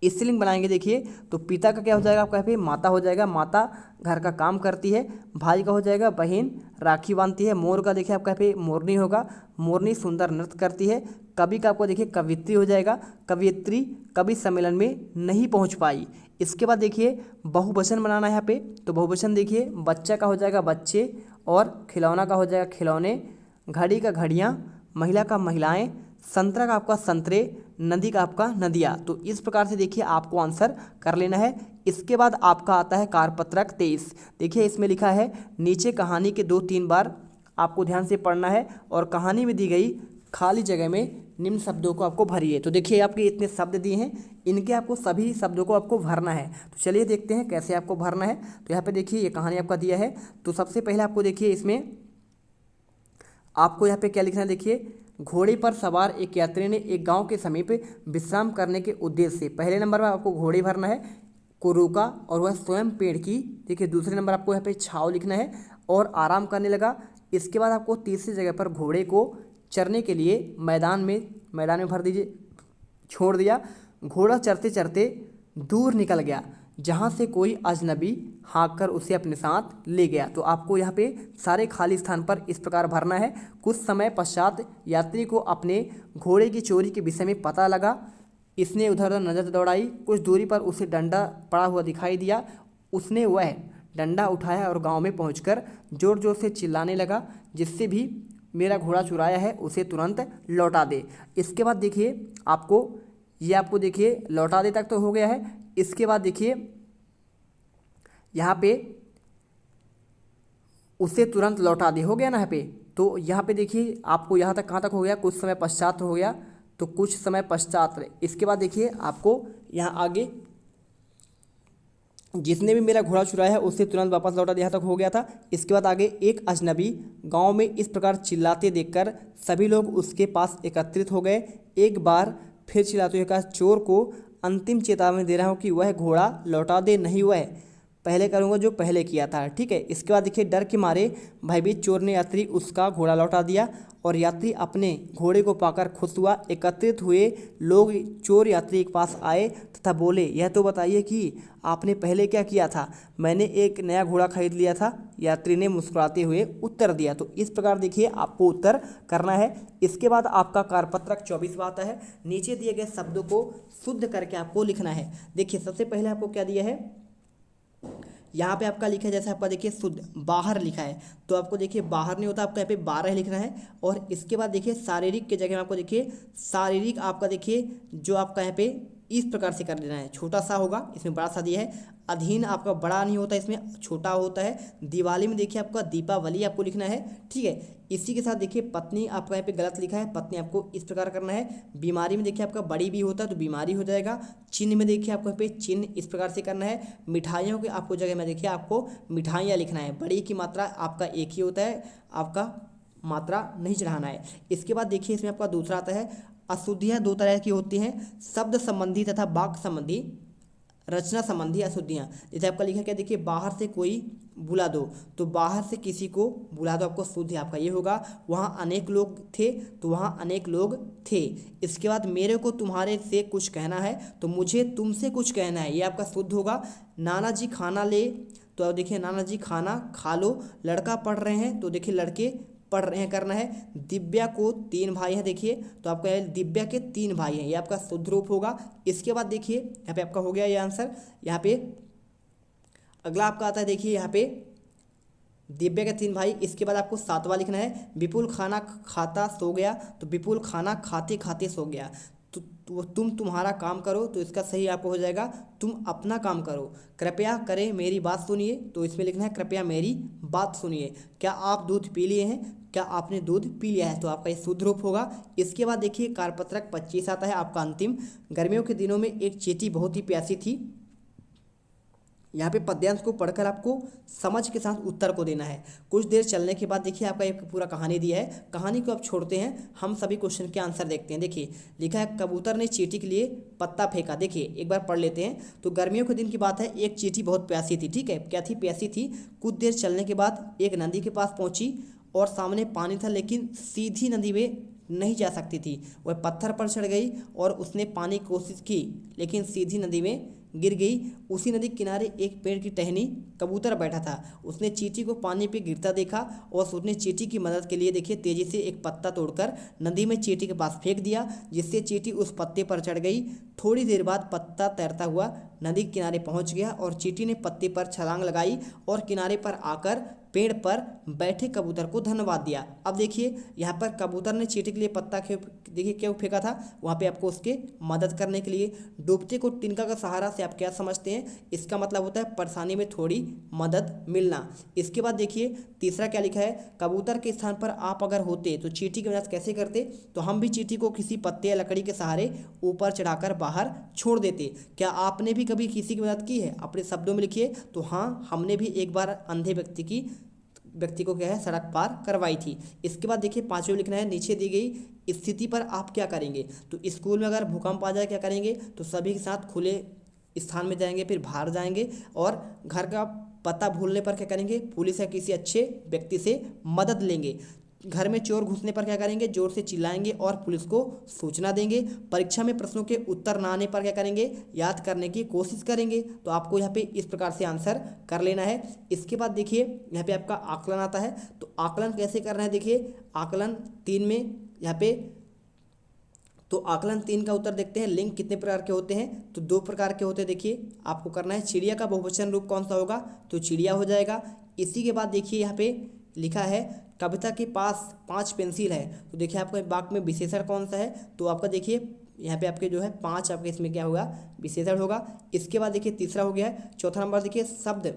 A: स्त्रीलिंग बनाएंगे, देखिए तो पिता का क्या हो जाएगा आपका यहाँ पे माता हो जाएगा, माता घर का काम करती है। भाई का हो जाएगा बहन राखी बांधती है। मोर का देखिए आपका यहाँ पे मोरनी होगा, मोरनी सुंदर नृत्य करती है। कवि का आपको देखिए कवियत्री हो जाएगा, कवियत्री कवि सम्मेलन में नहीं पहुँच पाई। इसके बाद देखिए बहुवचन बनाना है यहाँ पे, तो बहुवचन देखिए बच्चा का हो जाएगा बच्चे, और खिलौना का हो जाएगा खिलौने, घड़ी का घड़ियाँ, महिला का महिलाएं, संतरा का आपका संतरे, नदी का आपका नदियाँ। तो इस प्रकार से देखिए आपको आंसर कर लेना है। इसके बाद आपका आता है कारपत्रक 23। देखिए इसमें लिखा है, नीचे कहानी के 2-3 बार आपको ध्यान से पढ़ना है, और कहानी में दी गई खाली जगह में निम्न शब्दों को आपको भरिए। तो देखिए आपके इतने शब्द दिए हैं, इनके आपको सभी शब्दों को आपको भरना है। तो चलिए देखते हैं कैसे आपको भरना है। तो यहाँ पे देखिए ये कहानी आपका दिया है। तो सबसे पहले आपको देखिए इसमें आपको यहाँ पे क्या लिखना है, देखिए घोड़े पर सवार एक यात्री ने एक गांव के समीप विश्राम करने के उद्देश्य से, पहले नंबर पर आपको घोड़े भरना है, को रोका और वह स्वयं पेड़ की, देखिए दूसरे नंबर आपको यहाँ पे छाव लिखना है, और आराम करने लगा। इसके बाद आपको तीसरी जगह पर घोड़े को चरने के लिए मैदान में भर दीजिए, छोड़ दिया। घोड़ा चरते चरते दूर निकल गया। जहाँ से कोई अजनबी हाँक कर उसे अपने साथ ले गया। तो आपको यहाँ पे सारे खाली स्थान पर इस प्रकार भरना है। कुछ समय पश्चात यात्री को अपने घोड़े की चोरी के विषय में पता लगा। इसने उधर उधर नज़र दौड़ाई, कुछ दूरी पर उसे डंडा पड़ा हुआ दिखाई दिया। उसने वह डंडा उठाया और गांव में पहुंचकर जोर जोर से चिल्लाने लगा, जिससे भी मेरा घोड़ा चुराया है उसे तुरंत लौटा दे। इसके बाद देखिए आपको देखिए लौटा दे तक तो हो गया है। इसके बाद देखिए यहाँ पे उसे तुरंत लौटा दे हो गया ना यहाँ पे। तो यहाँ पे देखिए आपको यहाँ तक कहाँ तक हो गया, कुछ समय पश्चात हो गया, तो कुछ समय पश्चात। इसके बाद देखिए आपको यहाँ आगे जिसने भी मेरा घोड़ा चुराया है उसे तुरंत वापस लौटा दिया तक हो गया था। इसके बाद आगे एक अजनबी गांव में इस प्रकार चिल्लाते देखकर सभी लोग उसके पास एकत्रित हो गए। एक बार फिर चिल्लाते हुए कहा, चोर को अंतिम चेतावनी दे रहा हूँ कि वह घोड़ा लौटा दे, नहीं वह पहले करूँगा जो पहले किया था। ठीक है। इसके बाद देखिए डर के मारे भयभीत चोर ने यात्री उसका घोड़ा लौटा दिया और यात्री अपने घोड़े को पाकर खुश हुआ। एकत्रित हुए लोग चोर यात्री के पास आए तथा बोले, यह तो बताइए कि आपने पहले क्या किया था। मैंने एक नया घोड़ा खरीद लिया था, यात्री ने मुस्कुराते हुए उत्तर दिया। तो इस प्रकार देखिए आपको उत्तर करना है। इसके बाद आपका कार्यपत्रक 24वां आता है। नीचे दिए गए शब्दों को शुद्ध करके आपको लिखना है। देखिए सबसे पहले आपको क्या दिया है, यहाँ पे आपका लिखा है, जैसे आपका देखिए शुद्ध बाहर लिखा है, तो आपको देखिए बाहर नहीं होता, आपको यहाँ पे 12 लिखना है। और इसके बाद देखिए शारीरिक के जगह में आपको देखिए शारीरिक आपका देखिए जो आपका यहाँ पे इस प्रकार से कर देना है, छोटा सा होगा, इसमें बड़ा सा दिया है। अधीन आपका बड़ा नहीं होता, इसमें छोटा होता है। दिवाली में देखिए आपका दीपावली आपको लिखना है। ठीक है। इसी के साथ देखिए पत्नी आपका यहाँ पे गलत लिखा है, पत्नी आपको इस प्रकार करना है। बीमारी में देखिए आपका बड़ी भी होता है तो बीमारी हो जाएगा। चिन्ह में देखिए आपको यहाँ पे चिन्ह इस प्रकार से करना है। मिठाइयों के आपको जगह में देखिए आपको मिठाइयाँ लिखना है। बड़ी की मात्रा आपका एक ही होता है, आपका मात्रा नहीं चढ़ाना है। इसके बाद देखिए इसमें आपका दूसरा आता है, अशुद्धियाँ दो तरह की होती हैं, शब्द संबंधी तथा वाक्य संबंधी, रचना संबंधी अशुद्धियाँ। जैसे आपका लिखा क्या, देखिए बाहर से कोई बुला दो, तो बाहर से किसी को बुला दो आपको शुद्ध आपका ये होगा। वहाँ अनेक लोग थे, तो वहाँ अनेक लोग थे। इसके बाद मेरे को तुम्हारे से कुछ कहना है, तो मुझे तुमसे कुछ कहना है, ये आपका शुद्ध होगा। नाना जी खाना ले, तो अब देखिए नाना जी खाना खा लो। लड़का पढ़ रहे हैं, तो देखिए लड़के पढ़ रहे हैं करना है। दिव्या को 3 भाई हैं, देखिए तो आपका दिव्या के 3 भाई हैं, ये आपका शुद्ध रूप होगा। इसके बाद देखिए यहाँ पे आपका हो गया ये आंसर। यहाँ पे अगला आपका आता है, देखिए यहाँ पे दिव्या के 3 भाई। इसके बाद आपको 7वां लिखना है, विपुल खाना खाता सो गया, तो विपुल खाना खाते खाते सो गया। तो तुम तुम्हारा काम करो, तो इसका सही आपको हो जाएगा तुम अपना काम करो। कृपया करें मेरी बात सुनिए, तो इसमें लिखना है कृपया मेरी बात सुनिए। क्या आप दूध पी लिए हैं, क्या आपने दूध पी लिया है, तो आपका ये शुद्ध रूप होगा। इसके बाद देखिए कार्यपत्रक 25 आता है आपका अंतिम। गर्मियों के दिनों में एक चींटी बहुत ही प्यासी थी। यहाँ पे पद्यांश को पढ़कर आपको समझ के साथ उत्तर को देना है। कुछ देर चलने के बाद देखिए आपका एक पूरा कहानी दिया है। कहानी को आप छोड़ते हैं, हम सभी क्वेश्चन के आंसर देखते हैं। देखिए लिखा है, कबूतर ने चींटी के लिए पत्ता फेंका। देखिए एक बार पढ़ लेते हैं। तो गर्मियों के दिन की बात है, एक चींटी बहुत प्यासी थी। ठीक है, क्या थी, प्यासी थी। कुछ देर चलने के बाद एक नदी के पास पहुंची और सामने पानी था, लेकिन सीधी नदी में नहीं जा सकती थी। वह पत्थर पर चढ़ गई और उसने पानी की कोशिश की, लेकिन सीधी नदी में गिर गई। उसी नदी के किनारे एक पेड़ की टहनी कबूतर बैठा था। उसने चींटी को पानी पे गिरता देखा और उसने चींटी की मदद के लिए देखिए तेजी से एक पत्ता तोड़कर नदी में चींटी के पास फेंक दिया, जिससे चींटी उस पत्ते पर चढ़ गई। थोड़ी देर बाद पत्ता तैरता हुआ नदी के किनारे पहुंच गया और चींटी ने पत्ते पर छलांग लगाई और किनारे पर आकर पेड़ पर बैठे कबूतर को धन्यवाद दिया। अब देखिए यहाँ पर कबूतर ने चींटी के लिए पत्ता देखिए क्यों फेंका था, वहाँ पे आपको उसके मदद करने के लिए। डूबते को तिनका का सहारा से आप क्या समझते हैं, इसका मतलब होता है परेशानी में थोड़ी मदद मिलना। इसके बाद देखिए तीसरा क्या लिखा है, कबूतर के स्थान पर आप अगर होते तो चींटी की मदद कैसे करते, तो हम भी चींटी को किसी पत्ते या लकड़ी के सहारे ऊपर चढ़ाकर बाहर छोड़ देते। क्या आपने भी कभी किसी की मदद की है, अपने शब्दों में लिखिए। तो हाँ, हमने भी एक बार अंधे व्यक्ति को क्या है सड़क पार करवाई थी। इसके बाद देखिए 5वां लिखना है, नीचे दी गई स्थिति पर आप क्या करेंगे। तो स्कूल में अगर भूकंप आ जाए क्या करेंगे, तो सभी के साथ खुले स्थान में जाएंगे, फिर बाहर जाएंगे। और घर का पता भूलने पर क्या करेंगे, पुलिस या किसी अच्छे व्यक्ति से मदद लेंगे। घर में चोर घुसने पर क्या करेंगे, जोर से चिल्लाएंगे और पुलिस को सूचना देंगे। परीक्षा में प्रश्नों के उत्तर ना आने पर क्या करेंगे, याद करने की कोशिश करेंगे। तो आपको यहाँ पे इस प्रकार से आंसर कर लेना है। इसके बाद देखिए यहाँ पे आपका आकलन आता है। तो आकलन कैसे करना है, देखिए आकलन 3 में यहाँ पे, तो आकलन 3 का उत्तर देखते हैं। लिंग कितने प्रकार के होते हैं, तो 2 प्रकार के होते हैं। देखिए आपको करना है चिड़िया का बहुवचन रूप कौन सा होगा, तो चिड़िया हो जाएगा। इसी के बाद देखिए यहाँ पे लिखा है कविता के पास 5 पेंसिल है। तो देखिए आपका वाक्य में विशेषण कौन सा है, तो आपका देखिए यहाँ पे आपके जो है 5 आपके इसमें क्या होगा, विशेषण होगा। इसके बाद देखिए तीसरा हो गया है। चौथा नंबर देखिए शब्द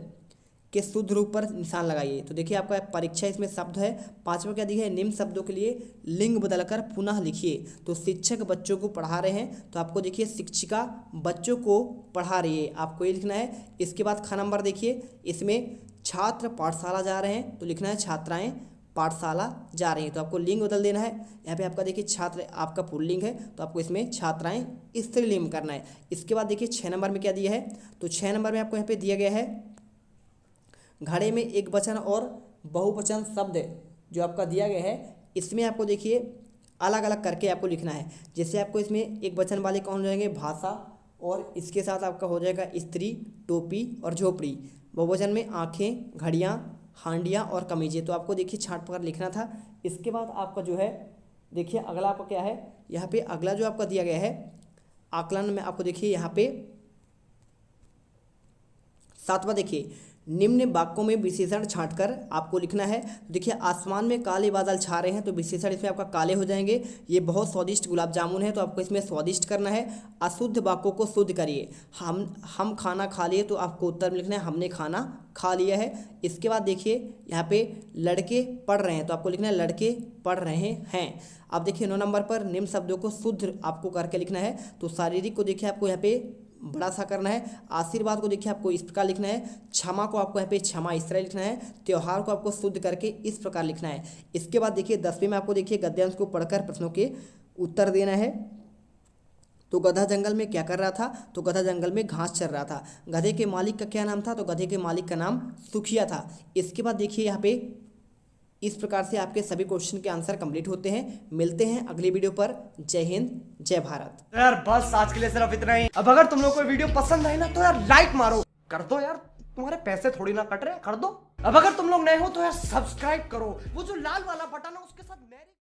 A: के शुद्ध रूप पर निशान लगाइए। तो देखिए आपका परीक्षा इसमें शब्द है। 5वां क्या दिया है, निम्न शब्दों के लिए लिंग बदलकर पुनः लिखिए। तो शिक्षक बच्चों को पढ़ा रहे हैं, तो आपको देखिए शिक्षिका बच्चों को पढ़ा रही है, आपको ये लिखना है। इसके बाद ख नंबर देखिए, इसमें छात्र पाठशाला जा रहे हैं, तो लिखना है छात्राएं पाठशाला जा रही हैं। तो आपको लिंग बदल देना है। यहाँ पे आपका देखिए छात्र आपका पुल्लिंग है, तो आपको इसमें छात्राएं स्त्रीलिंग में करना है। इसके बाद देखिए 6 नंबर में क्या दिया है, तो 6 नंबर में आपको यहाँ पे दिया गया है घड़े में एक वचन और बहुवचन शब्द जो आपका दिया गया है, इसमें आपको देखिए अलग अलग करके आपको लिखना है। जैसे आपको इसमें एक वचन वाले कौन हो जाएंगे, भाषा, और इसके साथ आपका हो जाएगा स्त्री, टोपी और झोपड़ी। बहुवचन में आँखें, घड़ियाँ, हांडियाँ और कमीजें। तो आपको देखिए छांट पकड़ लिखना था। इसके बाद आपका जो है देखिए अगला आपका क्या है, यहाँ पे अगला जो आपका दिया गया है आकलन में, आपको देखिए यहाँ पे 7वां देखिए निम्न वाक्यों में विशेषण छांटकर आपको लिखना है। देखिए आसमान में काले बादल छा रहे हैं, तो विशेषण इसमें आपका काले हो जाएंगे। ये बहुत स्वादिष्ट गुलाब जामुन है, तो आपको इसमें स्वादिष्ट करना है। अशुद्ध वाक्यों को शुद्ध करिए। हम खाना खा लिए, तो आपको उत्तर में लिखना है हमने खाना खा लिया है। इसके बाद देखिए यहाँ पे लड़के पढ़ रहे हैं, तो आपको लिखना है लड़के पढ़ रहे हैं। अब देखिए 9 नंबर पर निम्न शब्दों को शुद्ध आपको करके लिखना है। तो शारीरिक को देखिए आपको यहाँ पे बड़ा सा करना है। आशीर्वाद को देखिए आपको इस प्रकार लिखना है। क्षमा को आपको यहाँ पे क्षमा इस तरह लिखना है। त्योहार को आपको शुद्ध करके इस प्रकार लिखना है। इसके बाद देखिए 10वें में आपको देखिए गद्यांश को पढ़कर प्रश्नों के उत्तर देना है। तो गधा जंगल में क्या कर रहा था, तो गधा जंगल में घास चर रहा था। गधे के मालिक का क्या नाम था, तो गधे के मालिक का नाम सुखिया था। इसके बाद देखिए यहाँ पे इस प्रकार से आपके सभी क्वेश्चन के आंसर कंप्लीट होते हैं। मिलते हैं अगली वीडियो पर। जय हिंद, जय भारत।
B: यार बस आज के लिए सिर्फ इतना ही। अब अगर तुम लोग को वीडियो पसंद आए ना तो यार लाइक मारो, कर दो यार, तुम्हारे पैसे थोड़ी ना कट रहे, कर दो। अब अगर तुम लोग नए हो तो यार सब्सक्राइब करो, वो जो लाल वाला बटन है उसके साथ